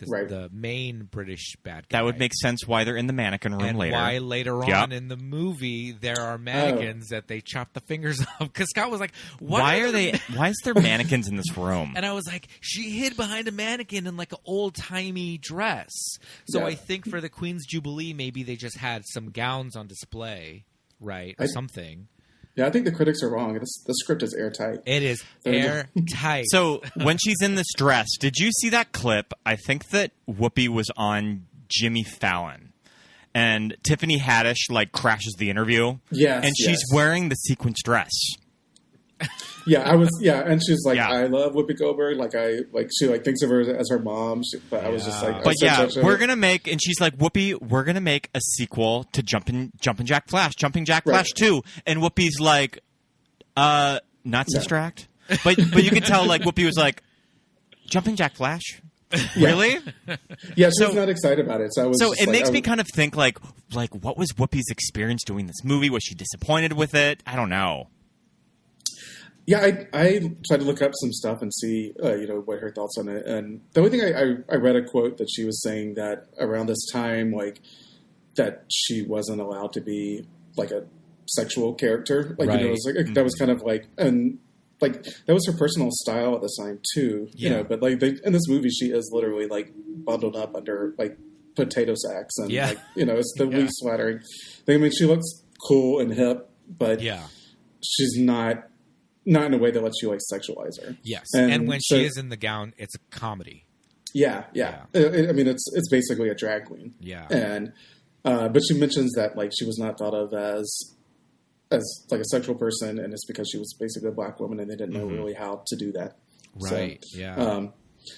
the main British bad guy. That would make sense why they're in the mannequin room later. Why later on in the movie there are mannequins that they chop the fingers off. Because Scott was like, why is there mannequins in this room? And I was like, she hid behind a mannequin in like an old-timey dress. So I think for the Queen's Jubilee, maybe they just had some gowns on display, right? Or something. Yeah, I think the critics are wrong. The script is airtight. It is airtight. So when she's in this dress, did you see that clip? I think that Whoopi was on Jimmy Fallon. And Tiffany Haddish like crashes the interview. Yes, and she's wearing the sequins dress. And she's like, I love Whoopi Goldberg. She thinks of her as her mom. But I was just like, we're gonna make, and she's like, Whoopi, we're gonna make a sequel to Jumpin Jack Flash, Jumpin Jack Flash 2, and Whoopi's like, not Sister Act, but you can tell like Whoopi was like, Jumpin Jack Flash. Really? Yeah, she's not excited about it. So it makes me kind of think like what was Whoopi's experience doing this movie? Was she disappointed with it? I don't know. Yeah, I tried to look up some stuff and see, what her thoughts on it. And the only thing I read a quote that she was saying that around this time, like, that she wasn't allowed to be like a sexual character. Like, it was like, that was kind of like, and like, that was her personal style at the time too, but like in this movie, she is literally like bundled up under like potato sacks and like, it's the least flattering thing. I mean, she looks cool and hip, but she's not in a way that lets you like sexualize her. Yes, and when she is in the gown, it's a comedy. Yeah. I mean, it's basically a drag queen. Yeah, and but she mentions that like she was not thought of as like a sexual person, and it's because she was basically a black woman, and they didn't know really how to do that. Right. So,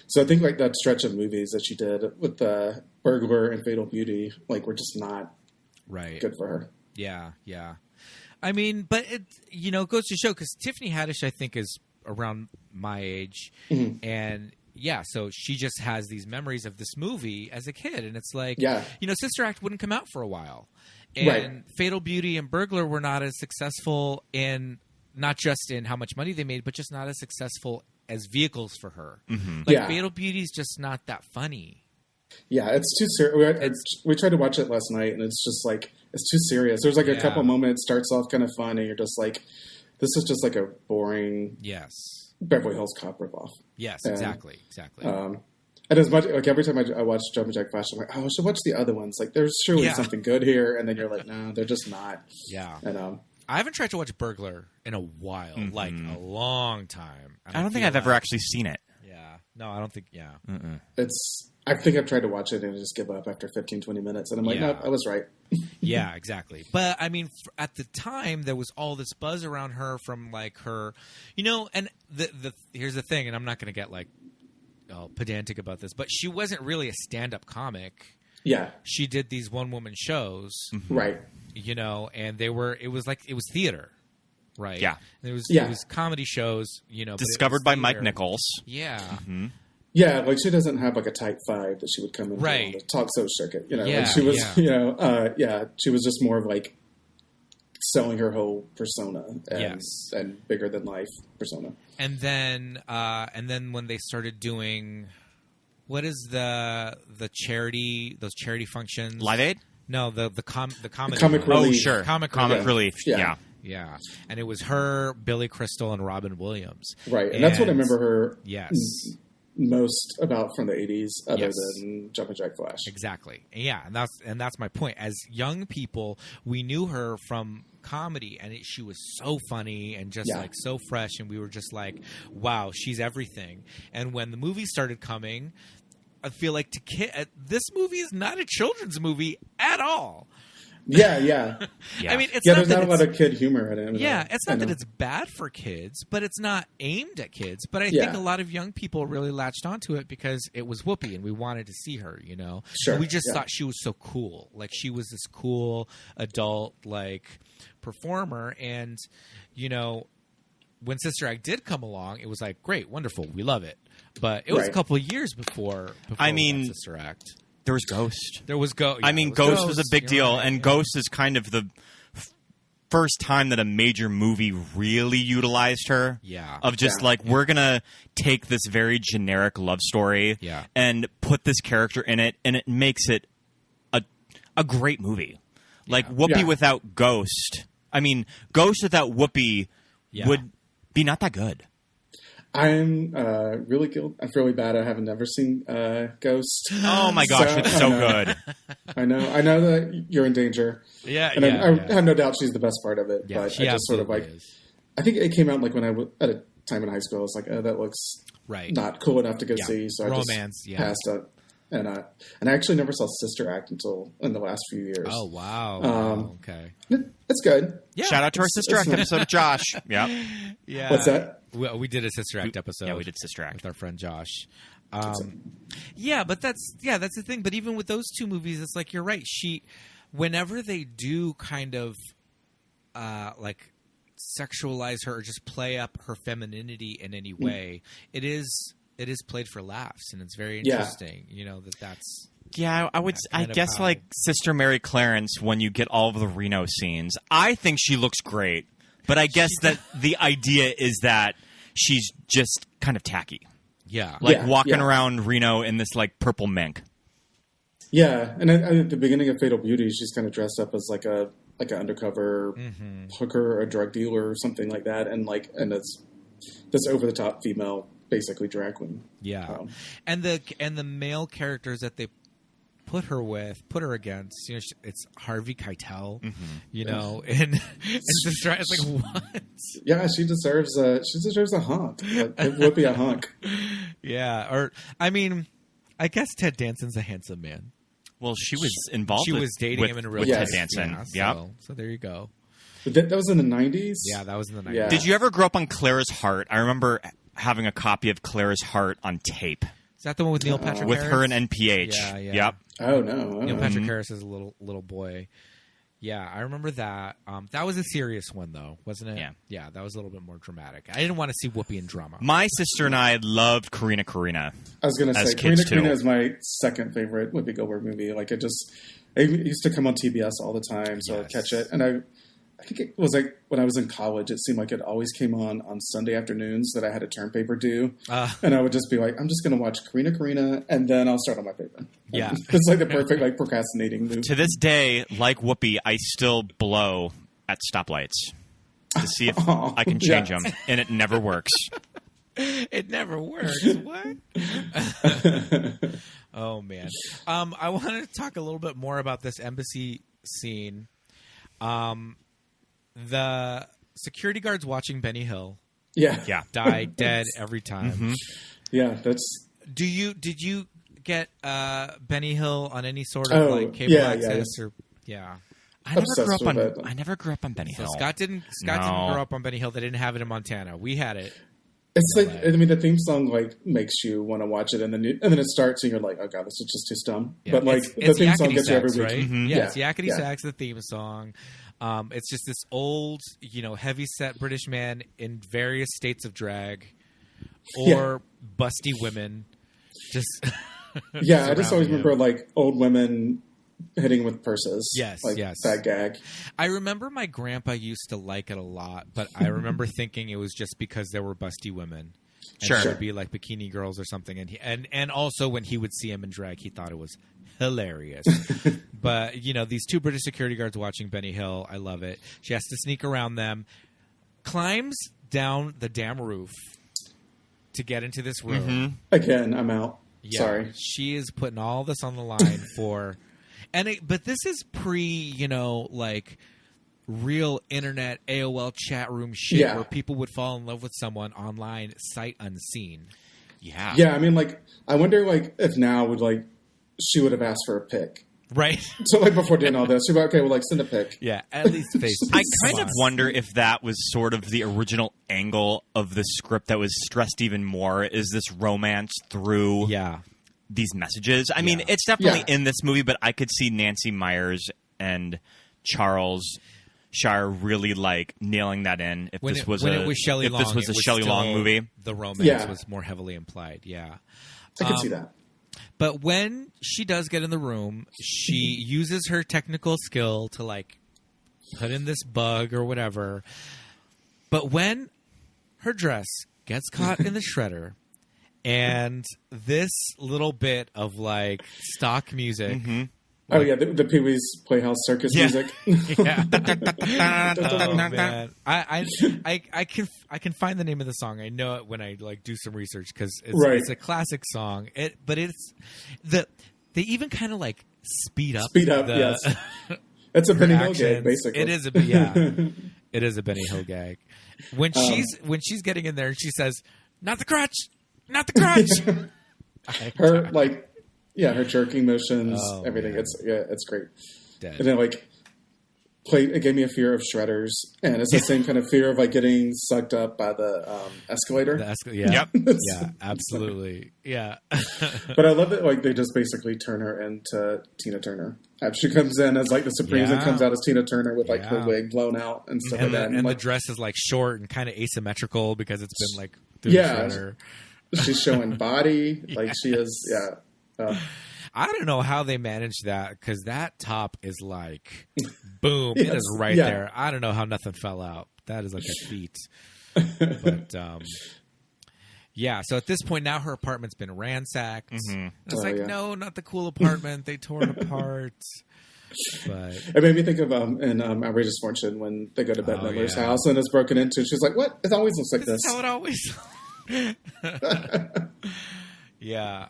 So I think like that stretch of movies that she did with the Burglar and Fatal Beauty, like were just not good for her. Yeah, yeah. I mean, but it goes to show because Tiffany Haddish, I think, is around my age, and so she just has these memories of this movie as a kid, and it's like, Sister Act wouldn't come out for a while, and Fatal Beauty and Burglar were not as successful in not just in how much money they made, but just not as successful as vehicles for her. Fatal Beauty is just not that funny. Yeah, it's too serious. We tried to watch it last night, and it's just like it's too serious. There's like a couple moments, starts off kind of fun, and you're just like, this is just like a boring Beverly Hills Cop ripoff. Yes, exactly. And as much like every time I watch Jumpin Jack Flash, I'm like, I should watch the other ones. Like, there's surely something good here, and then you're like, no, they're just not. Yeah. And I haven't tried to watch Burglar in a while, like a long time. I don't think I've ever actually seen it. Yeah. No, I don't think. Yeah. I think I've tried to watch it and just give up after 15, 20 minutes, and I'm like, no, I was right. Yeah, exactly. But I mean, at the time, there was all this buzz around her from like her, and the here's the thing, and I'm not going to get like pedantic about this, but she wasn't really a stand-up comic. Yeah, she did these one-woman shows, right? And it was theater, right? Yeah, and it was comedy shows, discovered by Mike Nichols. Yeah. Yeah, like she doesn't have like a type 5 that she would come in on the talk show circuit. Like she was, she was just more of like selling her whole persona and bigger than life persona. And then when they started doing, what is the charity, those charity functions? Live Aid? No, the comedy. Comic Relief. Oh, sure. Comic Relief. Yeah. Yeah. And it was her, Billy Crystal, and Robin Williams. Right. And that's what I remember her. Yes. Most about from the 80s other than Jumpin Jack Flash. Exactly. Yeah, and that's my point. As young people, we knew her from comedy, and she was so funny and just like so fresh, and we were just like, wow, she's everything. And when the movies started coming, I feel like this movie is not a children's movie at all. Yeah. I mean, there's not a lot of kid humor in it. Yeah, it's not that it's bad for kids, but it's not aimed at kids. But I think a lot of young people really latched onto it because it was Whoopi, and we wanted to see her. Sure. And we just thought she was so cool. Like she was this cool adult like performer, and when Sister Act did come along, it was like great, wonderful, we love it. But it was a couple of years before Sister Act. There was Ghost. There was Ghost. I mean, Ghost was a big deal, and Ghost is kind of the first time that a major movie really utilized her. Yeah. Of just like, we're going to take this very generic love story and put this character in it, and it makes it a great movie. Like, Whoopi without Ghost. I mean, Ghost without Whoopi would be not that good. I'm really guilty. I'm really bad. I have never seen Ghost. Oh my gosh, it's so good. I know that you're in danger. Yeah, and I have no doubt she's the best part of it. Yeah, but I just sort of like, I think it came out like when I was at a time in high school. I was like, oh, that looks not cool enough to go see. So I just passed it. And I actually never saw Sister Act until in the last few years. Oh wow! Okay, it's good. Yeah. Shout out to our Sister Act episode of Josh. Yeah. What's that? We did a Sister Act episode. Yeah, we did Sister Act with our friend Josh. But that's the thing. But even with those two movies, it's like you're right. Whenever they do kind of like sexualize her or just play up her femininity in any way, it is played for laughs, and it's very interesting. That's. Yeah, I guess like Sister Mary Clarence, when you get all of the Reno scenes, I think she looks great. But I guess that the idea is that she's just kind of tacky. Yeah. Like walking around Reno in this like purple mink. Yeah. And at the beginning of Fatal Beauty, she's kind of dressed up as like an undercover hooker or a drug dealer or something like that. And it's this over the top female, basically drag queen. Yeah. And the male characters that they put her against, it's Harvey Keitel, and it's like, what? Yeah, she deserves a hunk. Give Whoopi a hunk. Yeah, or I mean, I guess Ted Danson's a handsome man. Well, she was involved. She was dating him in real life. Ted Danson. So there you go. That was in the 90s? Yeah, that was in the 90s. Yeah. Did you ever grow up on Clara's Heart? I remember having a copy of Claire's Heart on tape. Is that the one with Neil Patrick with Harris? her and NPH? Yeah. Yep. Oh no. Neil Patrick Harris is a little boy. Yeah, I remember that. That was a serious one, though, wasn't it? Yeah, that was a little bit more dramatic. I didn't want to see Whoopi in drama. My sister and I loved Karina. I was going to say, Karina is my second favorite Whoopi Goldberg movie. Like, it used to come on TBS all the time, so I'd catch it. And I think it was like when I was in college, it seemed like it always came on Sunday afternoons that I had a term paper due. And I would just be like, I'm just going to watch Karina, and then I'll start on my paper. Yeah. It's like the perfect like procrastinating move. To this day, like Whoopi, I still blow at stoplights to see if I can change them, and it never works. It never works. What? Oh, man. I wanted to talk a little bit more about this embassy scene. The security guards watching Benny Hill. Yeah. Die dead every time. Mm-hmm. Yeah, that's. Did you get Benny Hill on any sort of cable access or I never grew up on Benny Hill. Scott didn't grow up on Benny Hill. They didn't have it in Montana. We had it. It's like the theme song like makes you want to watch it, and then it starts, and you're like, oh god, this is just too dumb. Yeah. But like the theme song gets you every week, right? Mm-hmm. Yeah, it's Yakety Sax, the theme song. It's just this old, heavy set British man in various states of drag, or busty women. Just I just always remember like old women hitting with purses. Yes, that gag. I remember my grandpa used to like it a lot, but I remember thinking it was just because there were busty women. And sure, it would be like bikini girls or something, and also when he would see him in drag, he thought it was hilarious. But these two British security guards watching Benny Hill, I love it. She has to sneak around them, climbs down the damn roof to get into this room. Mm-hmm. Again, I'm out. Yeah, sorry, she is putting all this on the line for. But this is like real internet AOL chat room shit where people would fall in love with someone online sight unseen. Yeah. Yeah, I mean, like, I wonder, like, if now she would have asked for a pic. Right. So, like, before doing all this, she'd be like, okay, well, like, send a pic. Yeah, at least face. I kind of wonder if that was sort of the original angle of the script that was stressed even more, is this romance through these messages. I mean, it's definitely in this movie, but I could see Nancy Meyers and Charles Shire really like nailing that in. If this was a Shelley Long movie, the romance was more heavily implied. Yeah, I could see that. But when she does get in the room, she uses her technical skill to like put in this bug or whatever. But when her dress gets caught in the shredder, and this little bit of like stock music. Mm-hmm. Oh yeah, the Pee Wee's Playhouse Circus music. Yeah. Oh, man. I can find the name of the song. I know it when I like do some research because it's a classic song. But they even kind of like speed up. Yes. It's a Benny Hill gag, basically. It is it is a Benny Hill gag. When she's getting in there and she says, "Not the crotch, not the crotch." Her like. Yeah, her jerking motions, everything. Man. It's great. Dead. And then it gave me a fear of shredders, and it's the same kind of fear of like getting sucked up by the escalator. Yeah, absolutely. Yeah. But I love that like they just basically turn her into Tina Turner. She comes in as like the Supremes and comes out as Tina Turner with like her wig blown out and stuff like that. And the dress is like short and kind of asymmetrical because it's been like through the shredder. She's showing body like she is. Yeah. I don't know how they managed that because that top is like, boom, it is right there. I don't know how nothing fell out. That is like a feat. But so at this point now her apartment's been ransacked. Mm-hmm. It's no, not the cool apartment. They tore it apart. But it made me think of in Outrageous Fortune when they go to Bette Midler's house and it's broken into. She's like, "What? It always looks like this." Is how it always. Yeah.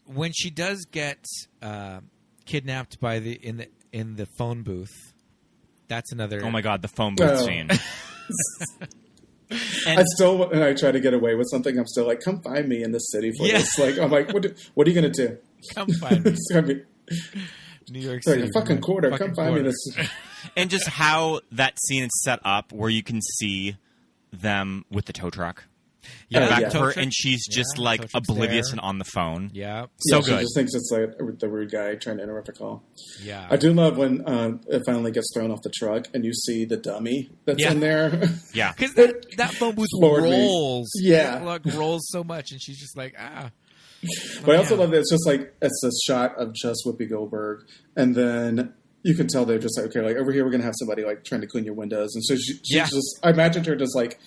When she does get kidnapped by in the phone booth, that's another. Oh my god, the phone booth scene. And I try to get away with something. I'm still like, come find me in the city for this. Like, I'm like, what are you gonna do? Come find me. New York City, like a fucking quarter. Come find me this. And just how that scene is set up, where you can see them with the tow truck. Yeah, Back yeah. to her, and she's just like tow truck's oblivious there. and on the phone. Yeah. So She good. just thinks it's like the rude guy trying to interrupt a call. Yeah. I do love when it finally gets thrown off the truck and you see the dummy that's Yeah. in there. Yeah. Because that phone booth Floored me. rolls. Yeah. It, like, rolls so much, and she's just like, ah. But I also Yeah. love that it's just like it's a shot of just Whoopi Goldberg, and then you can tell they're just like, okay, like over here we're gonna have somebody like trying to clean your windows, and so she's Yeah. just. I imagined her just like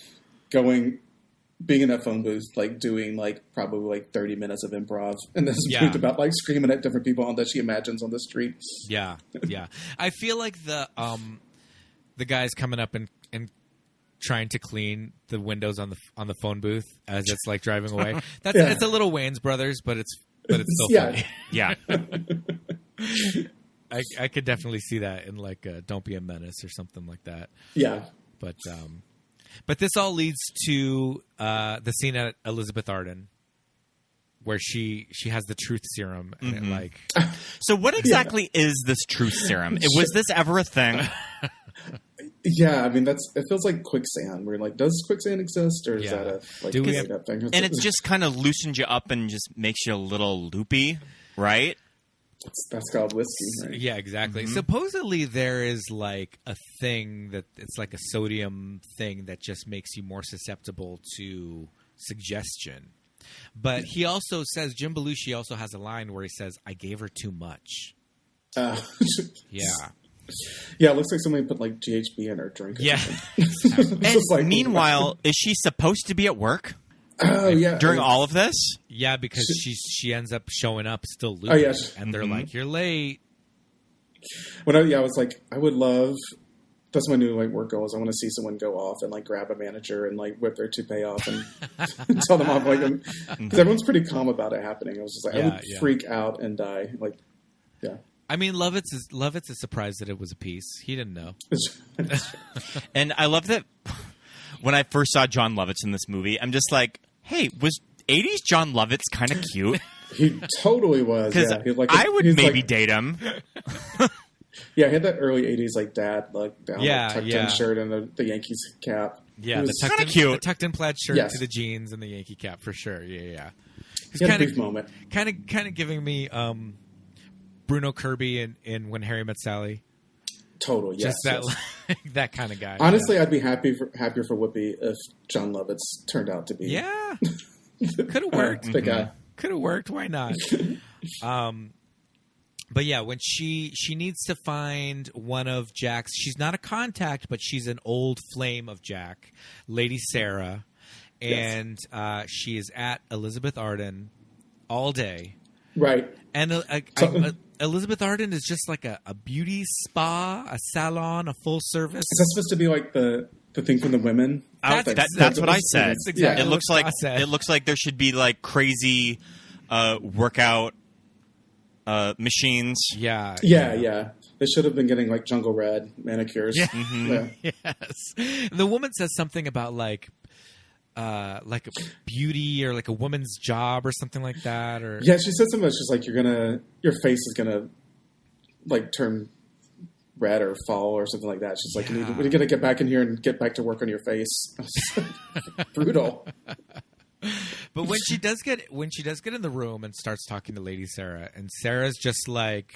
being in that phone booth, like doing like probably like 30 minutes of improv, and this Yeah. booth about like screaming at different people that she imagines on the street. Yeah, yeah. I feel like the guys coming up and trying to clean the windows on the phone booth as it's like driving away. That's Yeah. it's a little Wayans Brothers, but it's still Yeah. funny. Yeah. I could definitely see that in like Don't Be a Menace or something like that. Yeah, But this all leads to the scene at Elizabeth Arden, where she has the truth serum, and it, like, So what exactly is this truth serum? Was this ever a thing? yeah. I mean, it feels like quicksand. We're like, does quicksand exist, or is Yeah. that a like Do we made up thing? And it's just kind of loosens you up and just makes you a little loopy, right? that's called whiskey. Right? yeah, exactly. Supposedly there is like a thing that it's like a sodium thing that just makes you more susceptible to suggestion. But he also says, Jim Belushi also has a line where he says, "I gave her too much." Uh, Yeah. yeah, it looks like somebody put like GHB in her drink. Or Yeah. something. And Just like- meanwhile, is she supposed to be at work oh yeah, during I mean, all of this? Yeah, because she ends up showing up still loopy. Oh, yeah. And they're like, "You're late." I was like, I would love. That's my new like work goal is I want to see someone go off and like grab a manager and like whip their toupee off and tell them off like because everyone's pretty calm about it happening. I was just like, I would freak out and die. Like, yeah. I mean, Lovitz is surprised that it was a piece. He didn't know. And I love that when I first saw Jon Lovitz in this movie, I'm just like, hey, was 80s Jon Lovitz kind of cute? He totally was. Because Yeah. He was like, I would he's maybe like, date him. Yeah, he had that early '80s like dad look down, Yeah, tucked yeah. in shirt and the Yankees cap. Yeah, He the was, tucked in, cute. the tucked in plaid shirt Yes. to the jeans and the Yankee cap for sure. Yeah. he had a brief moment. Kind of giving me Bruno Kirby in When Harry Met Sally. Total, yes. Just that yes. that kind of guy. Honestly, I'd be happier for Whoopi if Jon Lovitz turned out to be Yeah. Could have worked. the guy. Could have worked. Why not? But yeah, when she needs to find one of Jack's, she's not a contact, but she's an old flame of Jack, Lady Sarah, and she is at Elizabeth Arden all day. Right. And Elizabeth Arden is just like a beauty spa, a salon, a full service. Is that supposed to be like the thing from the women? That's what I said. That's exactly It what looks like I said. it looks like there should be like crazy workout machines. Yeah. Yeah. They should have been getting like jungle red manicures. Yeah. Yeah. Yes. The woman says something about like a beauty or like a woman's job or something like that. Or Yeah, she said something that's just like your face is gonna like turn red or fall or something like that. She's like, we're gonna get back in here and get back to work on your face. Brutal. But when she does get in the room and starts talking to Lady Sarah, and Sarah's just like,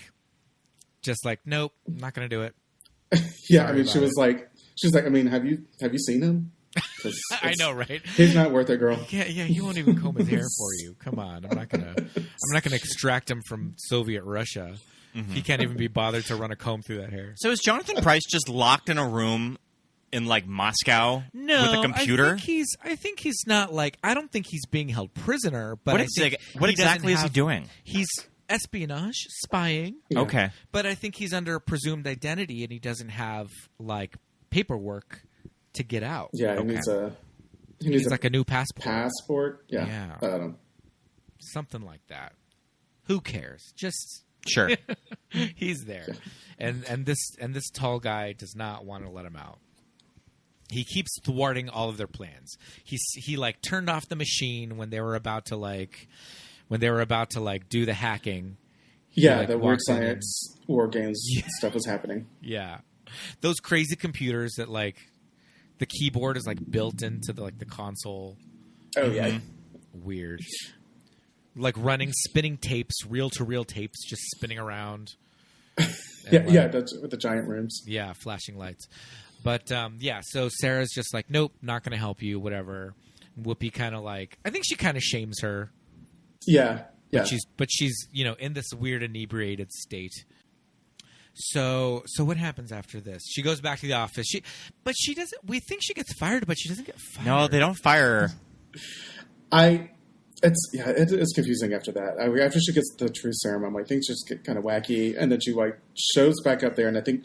nope, I'm not gonna do it. Yeah, Sorry I mean, she about was like, I mean, have you seen him? 'Cause I know, right? He's not worth it, girl. Yeah, he won't even comb his hair for you. Come on, I'm not gonna extract him from Soviet Russia. He can't even be bothered to run a comb through that hair. So is Jonathan Pryce just locked in a room in like Moscow No, with a computer? I think he's not like. I don't think he's being held prisoner. But What exactly is he doing? He's espionage, spying. Yeah. Okay. But I think he's under a presumed identity, and he doesn't have like paperwork to get out. Yeah, Okay. he needs Like a new passport. passport. Yeah. Yeah. I don't know. Something like that. Who cares? Just Sure. he's there, and this tall guy does not want to let him out. He keeps thwarting all of their plans. He like turned off the machine when they were about to do the hacking. He, Yeah, like, the weird walked in science war games stuff was happening. Yeah, those crazy computers that like the keyboard is like built into the console. Oh yeah, weird. Like spinning tapes, reel-to-reel tapes, just spinning around. Yeah, that's with the giant rooms. Yeah, flashing lights. But so Sarah's just like, nope, not going to help you, whatever. Whoopi kind of I think she kind of shames her. Yeah. But she's in this weird inebriated state. So what happens after this? She goes back to the office. She doesn't. We think she gets fired, but she doesn't get fired. No, they don't fire her. It's confusing after that. After she gets the truth serum, I'm like, things just get kind of wacky, and then she shows back up there, and I think,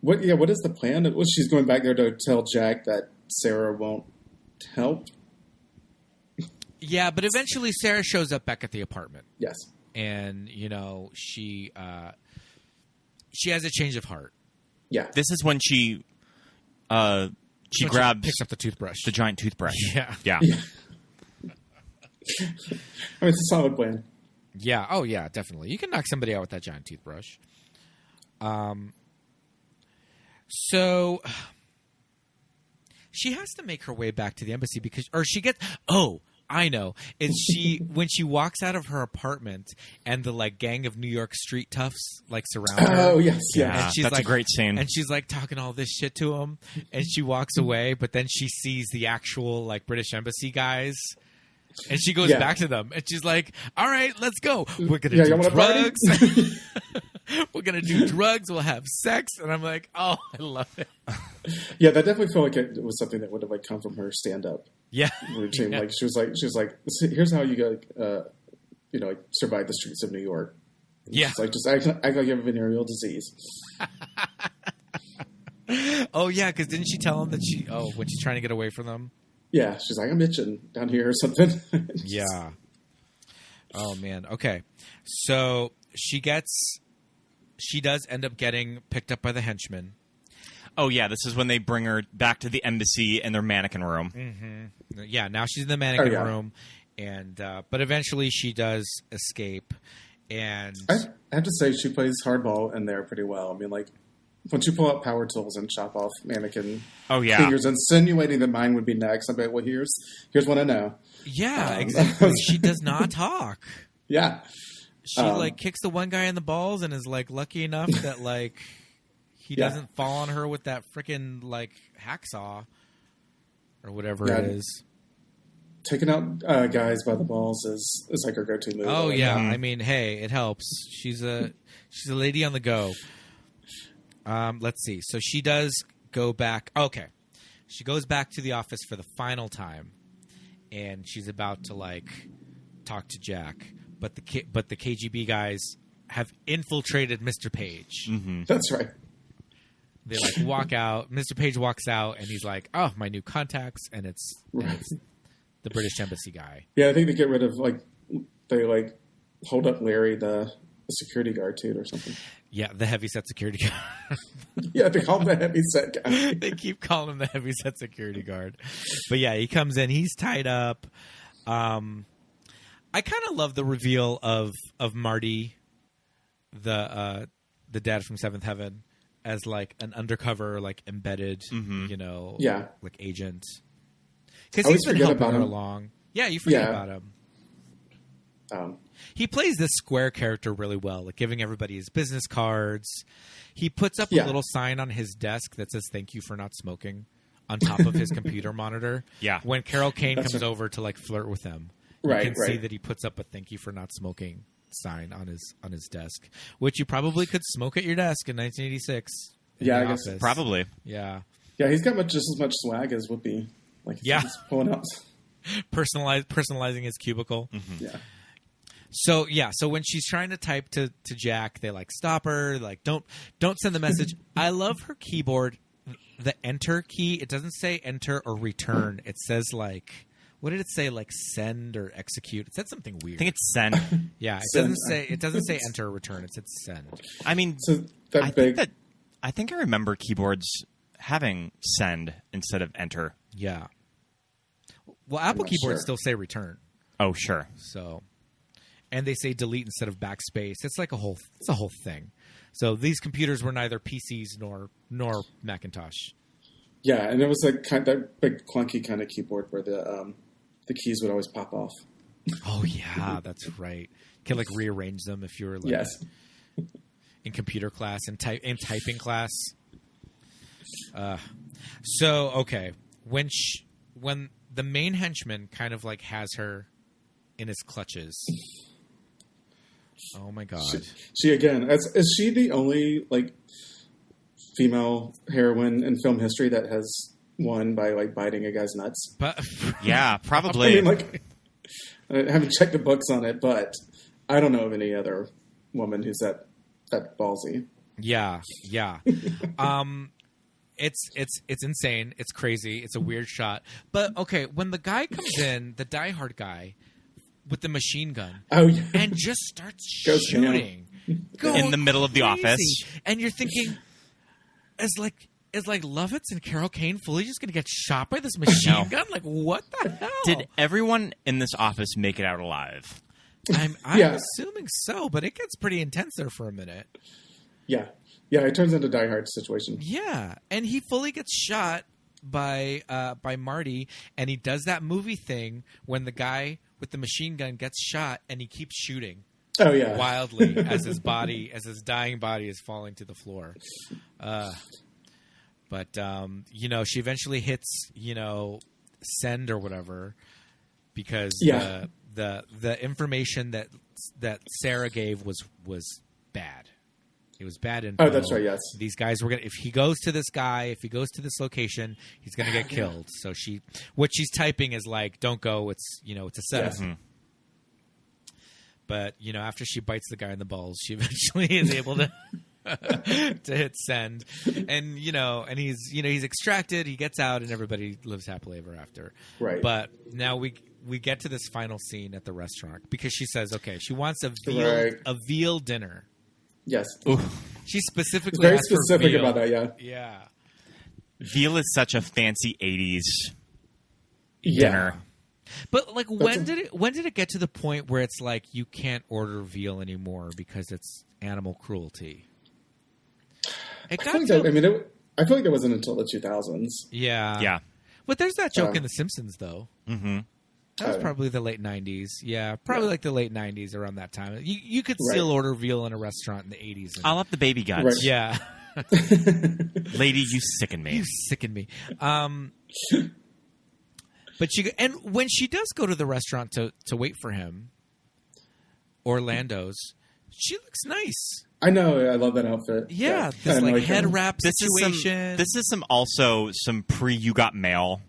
what is the plan? Well, she's going back there to tell Jack that Sarah won't help. Yeah, but eventually Sarah shows up back at the apartment. Yes, and she has a change of heart. Yeah, this is when she grabs, picks up the toothbrush, the giant toothbrush. Yeah. I mean, it's a solid plan. Yeah. Oh, yeah, definitely. You can knock somebody out with that giant toothbrush. So she has to make her way back to the embassy I know. It's when she walks out of her apartment and the gang of New York street toughs surround her. Oh yes, yeah. And she's that's a great scene. And she's talking all this shit to him, and she walks away, but then she sees the actual British embassy guys. And she goes back to them, and she's like, "All right, let's go. We're gonna do drugs. We're gonna do drugs. We'll have sex." And I'm like, "Oh, I love it." Yeah, that definitely felt like it was something that would have come from her stand-up. Yeah, routine. Yeah. She was like, "Here's how you survive the streets of New York." And yeah, just act like you have a venereal disease. Oh yeah, because didn't she tell him that when she's trying to get away from them? Yeah, she's like, I'm itching down here or something. Yeah. Oh, man. Okay. So she does end up getting picked up by the henchmen. Oh, yeah. This is when they bring her back to the embassy in their mannequin room. Mm-hmm. Yeah, now she's in the mannequin room. And but eventually she does escape. And I have to say, she plays hardball in there pretty well. I mean, when you pull out power tools and chop off mannequin fingers, insinuating that mine would be next, I'm like, well, here's what I know. Yeah, exactly. She does not talk. Yeah. She kicks the one guy in the balls and is lucky enough that he doesn't fall on her with that freaking hacksaw or whatever it is. Taking out guys by the balls is her go-to move. Oh yeah, I mean, hey, it helps. She's a lady on the go. Let's see. So she does go back. Okay. She goes back to the office for the final time, and she's about to talk to Jack, but the KGB guys have infiltrated Mr. Page. Mm-hmm. That's right. They walk out. Mr. Page walks out, and he's like, "Oh, my new contacts," and it's the British embassy guy. Yeah, I think they get rid of they hold up Larry, the security guard too, or something. Yeah, the heavyset security guard. Yeah, they call him the heavyset guy. They keep calling him the heavyset security guard. But yeah, he comes in. He's tied up. I kind of love the reveal of Marty, the dad from Seventh Heaven, as an undercover, embedded, agent. Because he's been helping her along. Yeah, you forget about him. He plays this square character really well, giving everybody his business cards. He puts up a little sign on his desk that says "Thank you for not smoking" on top of his computer monitor. Yeah. When Carol Kane comes over to flirt with him, you can see that he puts up a "Thank you for not smoking" sign on his desk, which you probably could smoke at your desk in 1986. Yeah, I guess probably. Yeah. Yeah, he's got just as much swag as Whoopi. He's pulling out, personalizing his cubicle. Mm-hmm. Yeah. So when she's trying to type to Jack, they stop her, don't send the message. I love her keyboard, the enter key. It doesn't say enter or return. It says what did it say? Send or execute. It said something weird. I think it's send. Yeah, it doesn't say enter or return. It said send. I mean, I think I remember keyboards having send instead of enter. Yeah. Well, Apple keyboards still say return. Oh, sure. So, and they say delete instead of backspace. It's a whole thing. So these computers were neither PCs nor Macintosh. Yeah, and it was like that big clunky kind of keyboard where the keys would always pop off. Oh yeah, that's right. You can like rearrange them if you were like in computer class and typing class. So okay, when the main henchman kind of like has her in his clutches. Oh my god! She again is she the only like female heroine in film history that has won by like biting a guy's nuts? But yeah, probably. I mean, like, I haven't checked the books on it, but I don't know of any other woman who's that ballsy. Yeah. It's insane. It's crazy. It's a weird shot. But okay, when the guy comes in, the diehard guy with the machine gun, and just starts shooting in the middle of the office, and you're thinking, is Lovitz and Carol Kane fully just going to get shot by this machine gun? Like, what the hell? Did everyone in this office make it out alive? I'm assuming so, but it gets pretty intense there for a minute. Yeah, it turns into Die Hard situation. Yeah, and he fully gets shot by Marty, and he does that movie thing when the guy with the machine gun gets shot, and he keeps shooting. Oh yeah, wildly as his dying body is falling to the floor. But she eventually hits send or whatever because the information that Sarah gave was bad. It was bad info. Oh, that's right. Yes, these guys were gonna. If he goes to this location, he's gonna get killed. So what she's typing is like, "Don't go. It's it's a setup." Yes. Mm-hmm. But after she bites the guy in the balls, she eventually is able to to hit send, and and he's extracted. He gets out, and everybody lives happily ever after. Right. But now we get to this final scene at the restaurant because she says, okay, she wants a veal dinner. Yes. Ooh. She specifically very asked specific for veal. about that. Yeah. Yeah. Veal is such a fancy 80s Yeah. dinner. But like, when did it get to the point where it's like you can't order veal anymore because it's animal cruelty? I feel like that wasn't until the 2000s. Yeah. Yeah. But there's that joke in The Simpsons, though. Mm-hmm. That was probably the late 90s. Yeah, probably like the late 90s around that time. You could still order veal in a restaurant in the 80s. I'll have the baby guts. Right. Yeah. Lady, you sicken me. You sicken me. But when she does go to the restaurant to wait for him, Orlando's, she looks nice. I know. I love that outfit. Yeah, this like head wrap situation. This is some pre You Got Mail.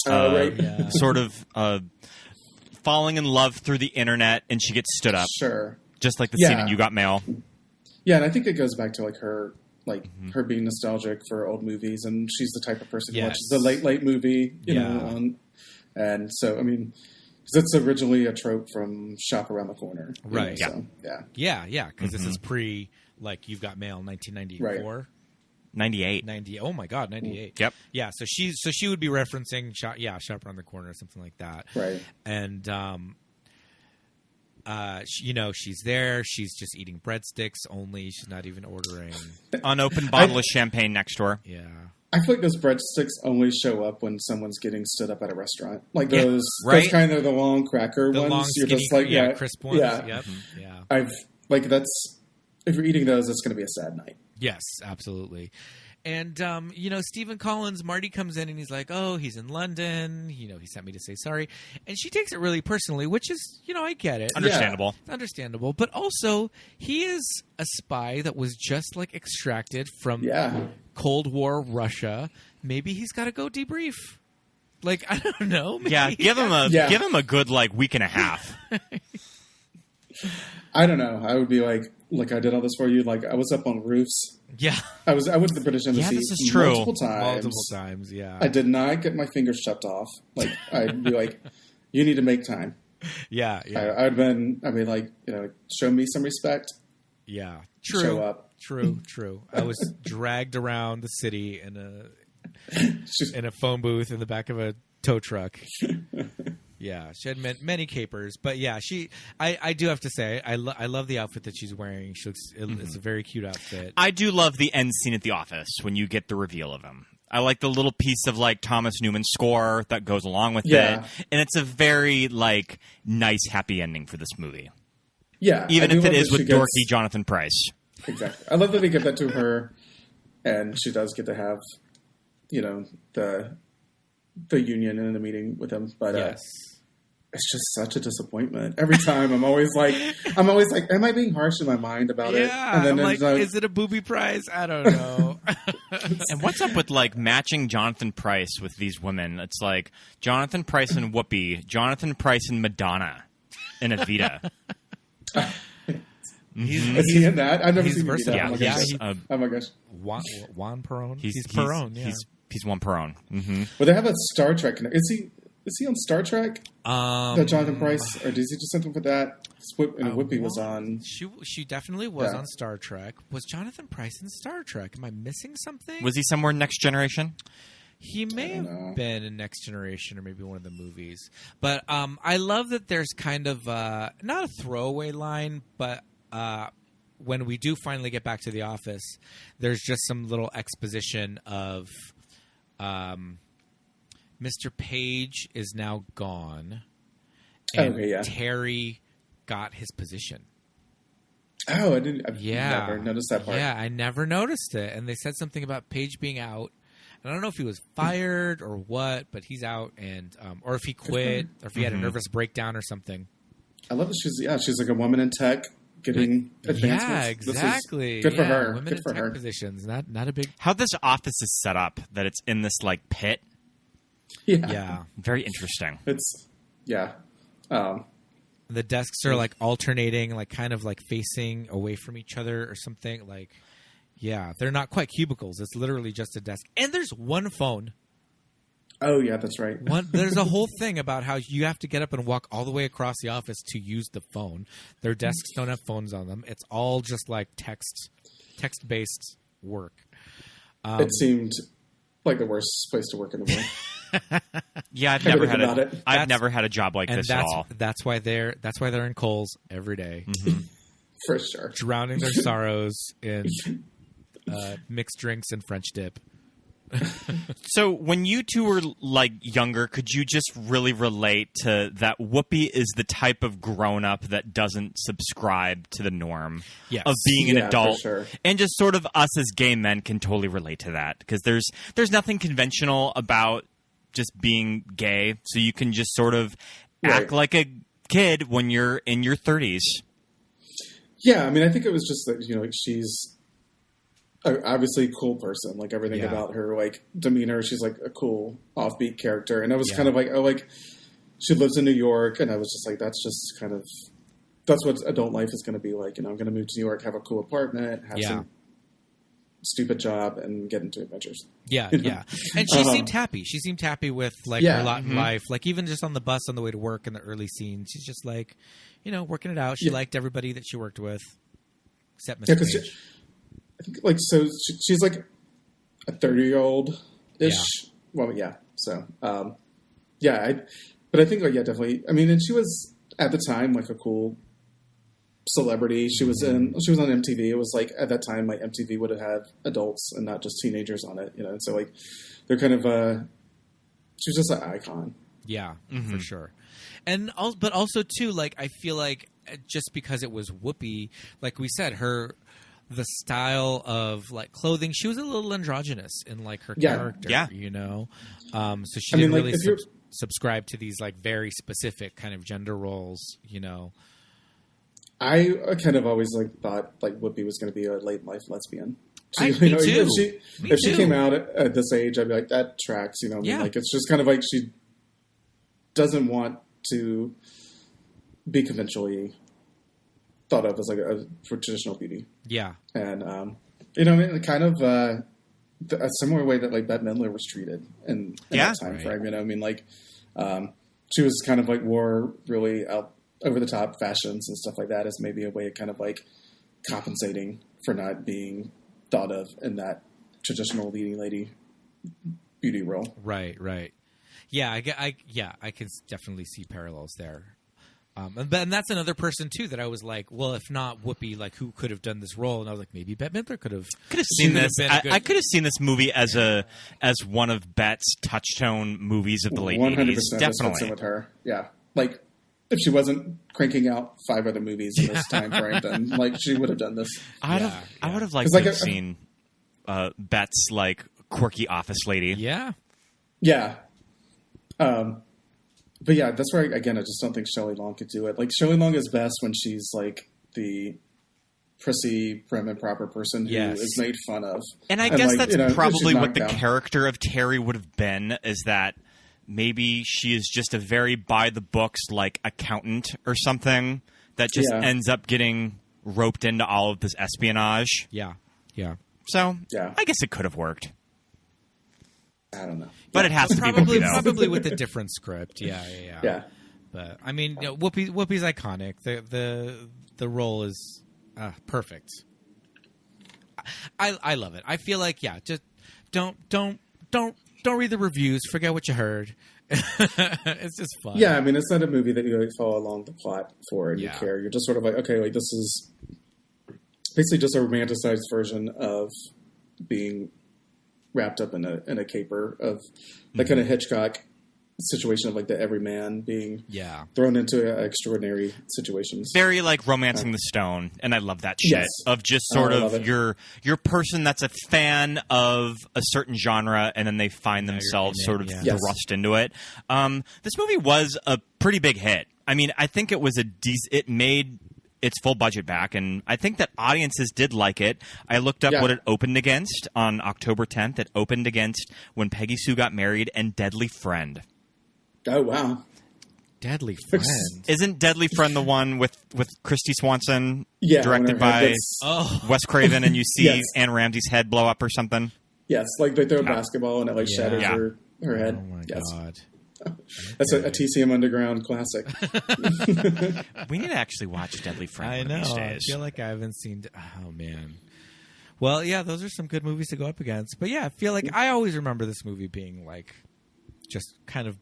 Right. Yeah. Sort of falling in love through the internet, and she gets stood up. Sure. Just like the scene in You Got Mail. Yeah, and I think it goes back to like her being nostalgic for old movies, and she's the type of person who watches the late movie, you know. And so, I mean, because it's originally a trope from Shop Around the Corner. Right. So, Yeah, because this is pre, like, You've Got Mail, 1994. Right. 98. 90. Oh my God, 98. Yep. Yeah, so she would be referencing Shop Around the Corner or something like that. Right. And she's there. She's just eating breadsticks only. She's not even ordering. Unopened bottle of champagne next door. Yeah. I feel like those breadsticks only show up when someone's getting stood up at a restaurant. Like those kind of the long cracker the ones. Long, You're skinny, just like crisp ones. Yeah. Yep. Yeah. I've like that's if you're eating those, it's going to be a sad night. Yes, absolutely. And, Stephen Collins, Marty comes in and he's like, oh, he's in London. He sent me to say sorry. And she takes it really personally, which is, I get it. Understandable. It's understandable. But also, he is a spy that was just, like, extracted from Cold War Russia. Maybe he's got to go debrief. Like, I don't know. Maybe give him a good, like, week and a half. I don't know. I would be like I did all this for you. Like, I was up on roofs. Yeah. I went to the British Embassy this is true. multiple times, yeah. I did not get my fingers chopped off. Like, I'd be like, you need to make time. Yeah. I'd be like, show me some respect. Yeah. True. Show up. True. I was dragged around the city in a phone booth in the back of a tow truck. Yeah, she had many capers, but yeah, I do have to say, I love the outfit that she's wearing. She looks, it's a very cute outfit. I do love the end scene at the office when you get the reveal of him. I like the little piece of like Thomas Newman score that goes along with it, and it's a very like nice happy ending for this movie. Yeah, even if it is with dorky Jonathan Pryce. Exactly. I love that they give that to her, and she does get to have, the union in the meeting with him. But it's just such a disappointment. Every time I'm always like, am I being harsh in my mind about it? Yeah, and then I'm like, is it a boobie prize? I don't know. And what's up with like matching Jonathan Pryce with these women? It's like Jonathan Pryce and Whoopi, Jonathan Pryce and Madonna in Evita. Is he in that? I've never seen versatile. Evita. Oh my gosh. Juan Perón? He's Perón, yeah. He's Juan Perón. Mm-hmm. Well, they have a Star Trek. Is he on Star Trek? Jonathan Pryce, or does he just something for that? Whoopi was on. She definitely was on Star Trek. Was Jonathan Pryce in Star Trek? Am I missing something? Was he somewhere in Next Generation? He may have been in Next Generation or maybe one of the movies. But I love that there's kind of not a throwaway line, but when we do finally get back to the office, there's just some little exposition of Mr. Page is now gone, and Terry got his position. Oh, I've never noticed that part. Yeah, I never noticed it. And they said something about Page being out. And I don't know if he was fired or what, but he's out, and or if he quit, or if he had a nervous breakdown or something. I love that she's like a woman in tech getting advancements. Yeah, exactly. Good for her. Women good for in tech her. Positions, not a big. How this office is set up, that it's in this like pit. Yeah. Very interesting. It's the desks are like alternating, like kind of like facing away from each other or something. Like, yeah, they're not quite cubicles. It's literally just a desk, and there's one phone. Oh yeah, that's right. There's a whole thing about how you have to get up and walk all the way across the office to use the phone. Their desks don't have phones on them. It's all just like text-based work. It seemed like the worst place to work in the world. Yeah, I've never had a job like this at all. That's why they're in Kohl's every day. Mm-hmm. For sure. Drowning their sorrows in mixed drinks and French dip. So when you two were like younger, could you just really relate to that Whoopi is the type of grown-up that doesn't subscribe to the norm of being an adult? For sure. And just sort of us as gay men can totally relate to that, because there's nothing conventional about just being gay, so you can just sort of act like a kid when you're in your 30s. Yeah, I mean, I think it was just that, she's obviously a cool person. Like, everything about her, like, demeanor, she's, like, a cool, offbeat character. And I was kind of like, she lives in New York, and I was just like, that's what adult life is going to be like. I'm going to move to New York, have a cool apartment, have some stupid job, and get into adventures. Yeah. And she seemed happy. She seemed happy with, like, her lot in life. Like, even just on the bus on the way to work in the early scenes, she's just, like, working it out. She liked everybody that she worked with, except Mr. Page. I think, like, so she's, like, a 30-year-old-ish. Yeah. Well, yeah. So, but I think, like, definitely. I mean, and she was, at the time, like, a cool celebrity. She was on MTV. It was like, at that time, like, MTV would have had adults and not just teenagers on it, and so, like, they're kind of she was just an icon. Yeah, for sure. But also too, like, I feel like just because it was Whoopi, like we said, the style of, like, clothing, she was a little androgynous in, like, her character, so she didn't really subscribe to these, like, very specific kind of gender roles, I kind of always, like, thought, like, Whoopi was going to be a late life lesbian. Me too. If she came out at this age, I'd be like, that tracks, I mean, like, it's just kind of like she doesn't want to be conventionally thought of as, like, a traditional beauty. Yeah. And, I mean, kind of a similar way that, like, Bette Midler was treated in that time frame, I mean, like, she was kind of, like, wore really over the top fashions and stuff like that as maybe a way of kind of, like, compensating for not being thought of in that traditional leading lady beauty role. Right. Yeah, I can definitely see parallels there. And that's another person too that I was like, well, if not Whoopi, like who could have done this role? And I was like, maybe Bette Midler could have seen this. I could have seen this movie as one of Bette's touchstone movies of the late 100%. 80s. Definitely With her. Yeah. Like, if she wasn't cranking out 5 other movies in this time frame, then like she would have done this. I would have liked to have seen Bette's like quirky office lady. Yeah. Yeah. But yeah, that's where, again, I just don't think Shelley Long could do it. Like, Shelley Long is best when she's, like, the prissy, prim and proper person who is made fun of. And I guess that's probably what the character of Terry would have been, is that maybe she is just a very by-the-books, like, accountant or something that just ends up getting roped into all of this espionage. Yeah, yeah. So, I guess it could have worked. I don't know. But it has to probably, be Whoopi, though. probably with a different script. Yeah. But I mean, Whoopi's iconic. The role is perfect. I love it. I feel like just don't read the reviews. Forget what you heard. It's just fun. Yeah, I mean, it's not a movie that you really follow along the plot for and you care. You're just sort of like, okay, like this is basically just a romanticized version of being wrapped up in a caper of that kind of Hitchcock situation of like the everyman being thrown into extraordinary situations. Very like Romancing the Stone, and I love that shit of just sort of your person that's a fan of a certain genre, and then they find themselves sort of thrust into it. This movie was a pretty big hit. I mean, I think it was it made its full budget back, and I think that audiences did like it. I looked up what it opened against on October 10th. It opened against When Peggy Sue Got Married and Deadly Friend. Oh, wow. Deadly Friend? Isn't Deadly Friend the one with Christy Swanson, directed by Wes Craven, and you see Anne Ramsey's head blow up or something? Yes, like they throw a basketball and it like shatters her head. Oh, my God. That's a TCM Underground classic. We need to actually watch Deadly Friend. I know. These days. I feel like I haven't seen. Oh man. Well, yeah, those are some good movies to go up against. But yeah, I feel like I always remember this movie being like just kind of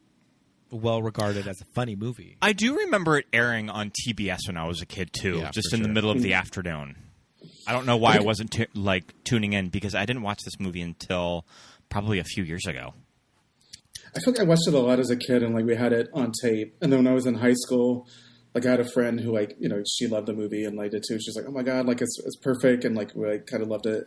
well regarded as a funny movie. I do remember it airing on TBS when I was a kid too, just in the middle of the afternoon. I don't know why I wasn't tuning in because I didn't watch this movie until probably a few years ago. I feel like I watched it a lot as a kid, and like we had it on tape. And then when I was in high school, like I had a friend who like she loved the movie and I did too. She's like, "Oh my god, like it's perfect," and like we kind of loved it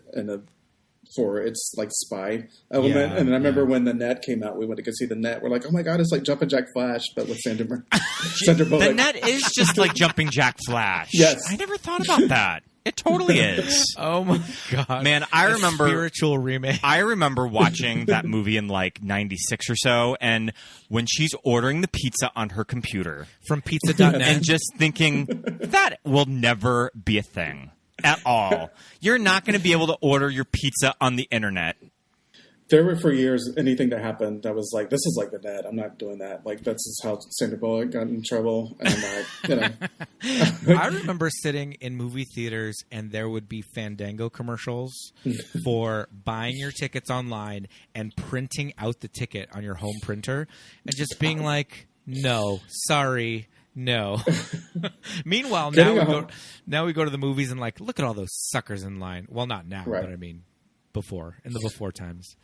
for its like spy element. And then I remember when The Net came out, we went to go see The Net. We're like, "Oh my god, it's like Jumpin' Jack Flash, but with Sandra Bullock." The Net is just like Jumping Jack Flash. Yes, I never thought about that. It totally is. Oh my god, man! I remember spiritual remake. I remember watching that movie in like '96 or so, and when she's ordering the pizza on her computer from pizza.net, and just thinking that will never be a thing at all. You're not going to be able to order your pizza on the internet. There were for years anything that happened that was like, this is like The Net. I'm not doing that. Like that's just how Sandra Bullock got in trouble. And I'm like, I remember sitting in movie theaters and there would be Fandango commercials for buying your tickets online and printing out the ticket on your home printer and just being like, no, sorry. No. Meanwhile, now we go to the movies and like, look at all those suckers in line. Well, not now, but I mean, in the before times.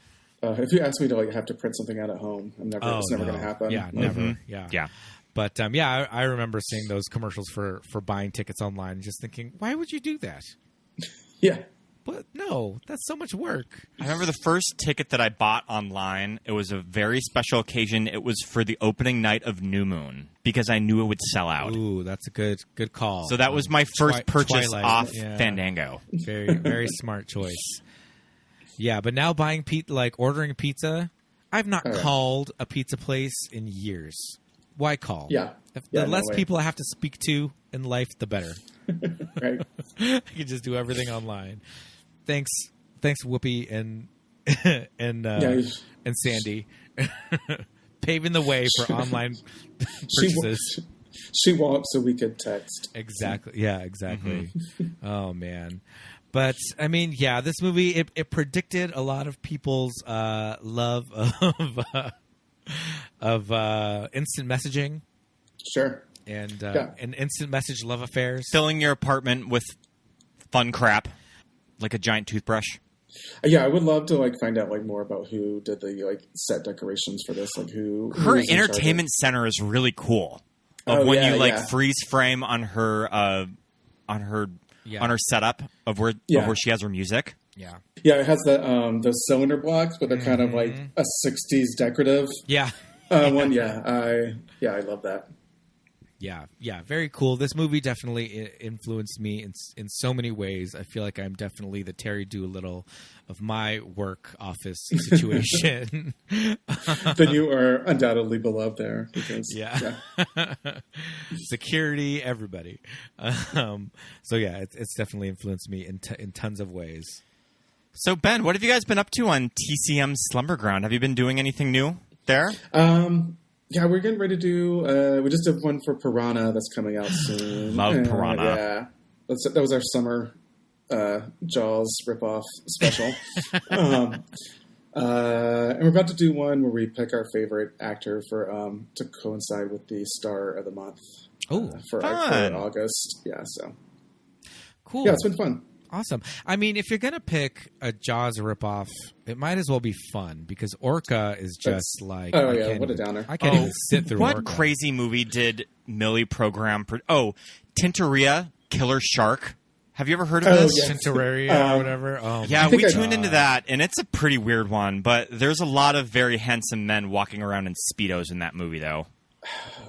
If you ask me to like have to print something out at home, it's never going to happen. Yeah, never. Yeah. But I remember seeing those commercials for buying tickets online and just thinking, why would you do that? Yeah. But no, that's so much work. I remember the first ticket that I bought online. It was a very special occasion. It was for the opening night of New Moon because I knew it would sell out. Ooh, that's a good call. So that was my first purchase off Fandango. Very, very smart choice. Yeah, but now ordering pizza, I've not called a pizza place in years. Why call? Yeah. The less people I have to speak to in life, the better. Right. I can just do everything online. Thanks, Whoopi and Sandy, paving the way for online purchases. She won't, so we could text. Exactly. Yeah. Exactly. Mm-hmm. Oh man. But I mean, yeah, this movie it predicted a lot of people's love of instant messaging. Sure. and instant message love affairs. Filling your apartment with fun crap, like a giant toothbrush. Yeah, I would love to like find out like more about who did the like set decorations for this. Like who her was in charge of- entertainment center is really cool. When you freeze frame on her setup of where she has her music. Yeah. Yeah, it has the cylinder blocks, but they're kind of like a 60s decorative one. Yeah, I love that. Yeah, very cool. This movie definitely influenced me in so many ways. I feel like I'm definitely the Terry Doolittle of my work office situation. Then you are undoubtedly beloved there. Because, security, everybody. So yeah, it's definitely influenced me in tons of ways. So Ben, what have you guys been up to on TCM Slumber Ground? Have you been doing anything new there? Yeah, we're getting ready to do. We just did one for Piranha that's coming out soon. Love Piranha. Yeah, that was our summer Jaws ripoff special. And we're about to do one where we pick our favorite actor for to coincide with the star of the month. For August. Yeah, so cool. Yeah, it's been fun. Awesome. I mean, if you're going to pick a Jaws ripoff, it might as well be fun because Orca is just like... Oh, yeah, what a downer. I can't even sit through What Orca. crazy movie did Millie program... Tintoria, Killer Shark. Have you ever heard of this? Yes. Tintoria or whatever? Oh, yeah, we tuned into that, and it's a pretty weird one, but there's a lot of very handsome men walking around in Speedos in that movie, though.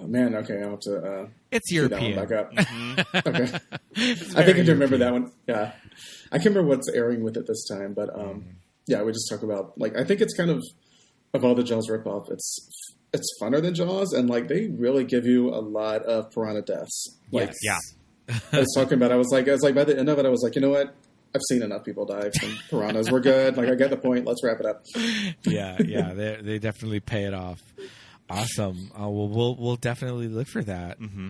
Oh, man, okay, I'll have to... it's European. That one back up. Okay. I think I do remember that one. Yeah. I can't remember what's airing with it this time, but yeah, we just talk about, like, I think it's kind of all the Jaws ripoff, it's funner than Jaws, and, like, they really give you a lot of piranha deaths. Like, yes. Yeah. I was talking about, I was like, by the end of it, I was like, you know what? I've seen enough people die from piranhas. We're good. Like, I get the point. Let's wrap it up. Yeah, they definitely pay it off. Awesome. We'll definitely look for that. Mm-hmm.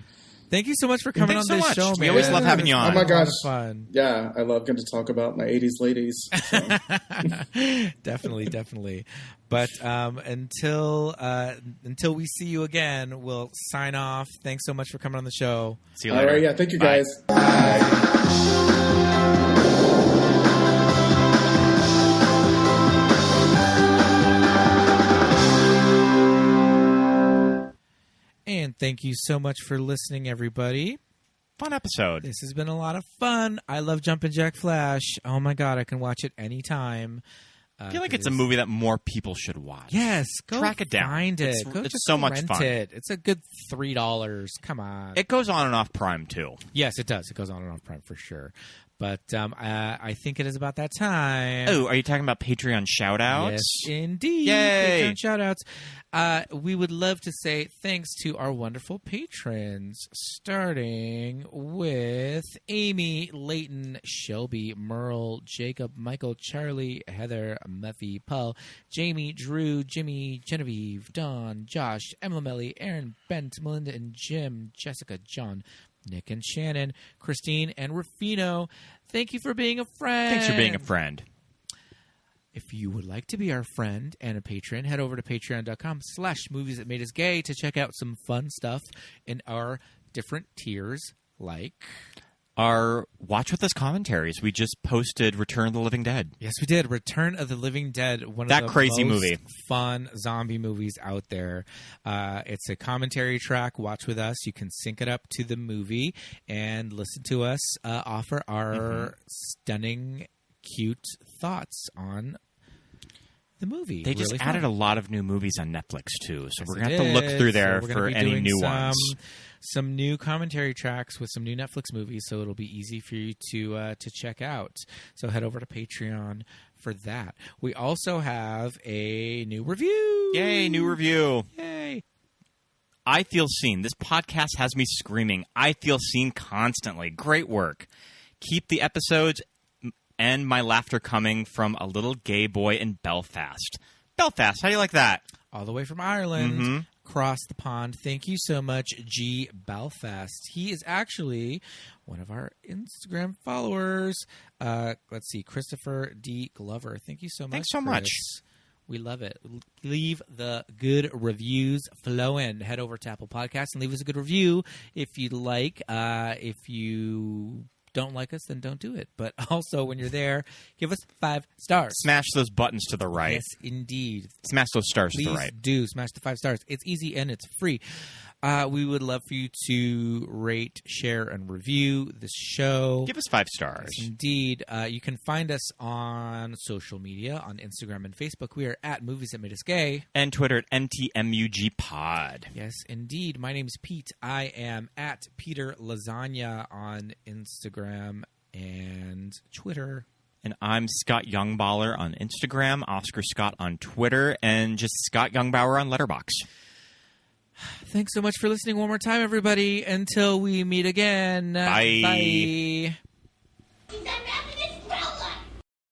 Thank you so much for coming on this show, man. We always love having you on. Oh my gosh, fun. Yeah, I love getting to talk about my '80s ladies. So. Definitely. But until we see you again, we'll sign off. Thanks so much for coming on the show. See you later. All right, yeah, thank you guys. Bye. Bye. And thank you so much for listening, everybody. Fun episode. This has been a lot of fun. I love Jumpin Jack Flash. Oh my God, I can watch it anytime. I feel like it's a movie that more people should watch. Yes, go track it down. Find it. It's so much fun. It's a good $3. Come on. It goes on and off Prime too. Yes, it does. It goes on and off Prime for sure. But I think it is about that time. Oh, are you talking about Patreon shout-outs? Yes, indeed. Yay! Patreon shout-outs. We would love to say thanks to our wonderful patrons, starting with Amy, Leighton, Shelby, Merle, Jacob, Michael, Charlie, Heather, Muffy, Paul, Jamie, Drew, Jimmy, Genevieve, Don, Josh, Emma Melly, Aaron, Bent, Melinda, and Jim, Jessica, John, Nick and Shannon, Christine, and Rufino. Thank you for being a friend. Thanks for being a friend. If you would like to be our friend and a patron, head over to patreon.com/movies that made us gay to check out some fun stuff in our different tiers, like our Watch With Us commentaries. We just posted Return of the Living Dead. Yes, we did. Return of the Living Dead, one that of the crazy most movie. Fun zombie movies out there. It's a commentary track. Watch with us. You can sync it up to the movie and listen to us offer our stunning, cute thoughts on the movie. They just really added fun. a lot of new movies on Netflix too, so Yes, we're gonna have to look through there for any new ones. Some new commentary tracks with some new Netflix movies, so it'll be easy for you to check out. So head over to Patreon for that. We also have a new review. Yay, new review. Yay. I feel seen. This podcast has me screaming. I feel seen constantly. Great work. Keep the episodes and my laughter coming from a little gay boy in Belfast. Belfast, how do you like that? All the way from Ireland, across the pond. Thank you so much, G. Belfast. He is actually one of our Instagram followers. Let's see, Christopher D. Glover. Thank you so much. Thanks so much. We love it. Leave the good reviews flowing. Head over to Apple Podcasts and leave us a good review if you'd like. If you don't like us, then don't do it. But also, when you're there, give us 5 stars. Smash those buttons to the right. Yes, indeed. Smash those stars to the right. Please do. Smash the 5 stars. It's easy and it's free. We would love for you to rate, share, and review this show. Give us 5 stars. Yes, indeed. You can find us on social media, on Instagram and Facebook. We are at Movies That Made Us Gay. And Twitter at NTMUGPod. Yes, indeed. My name is Pete. I am at Peter Lasagna on Instagram and Twitter. And I'm Scott Youngballer on Instagram, Oscar Scott on Twitter, and just Scott Youngbauer on Letterboxd. Thanks so much for listening one more time, everybody. Until we meet again. Bye. She's a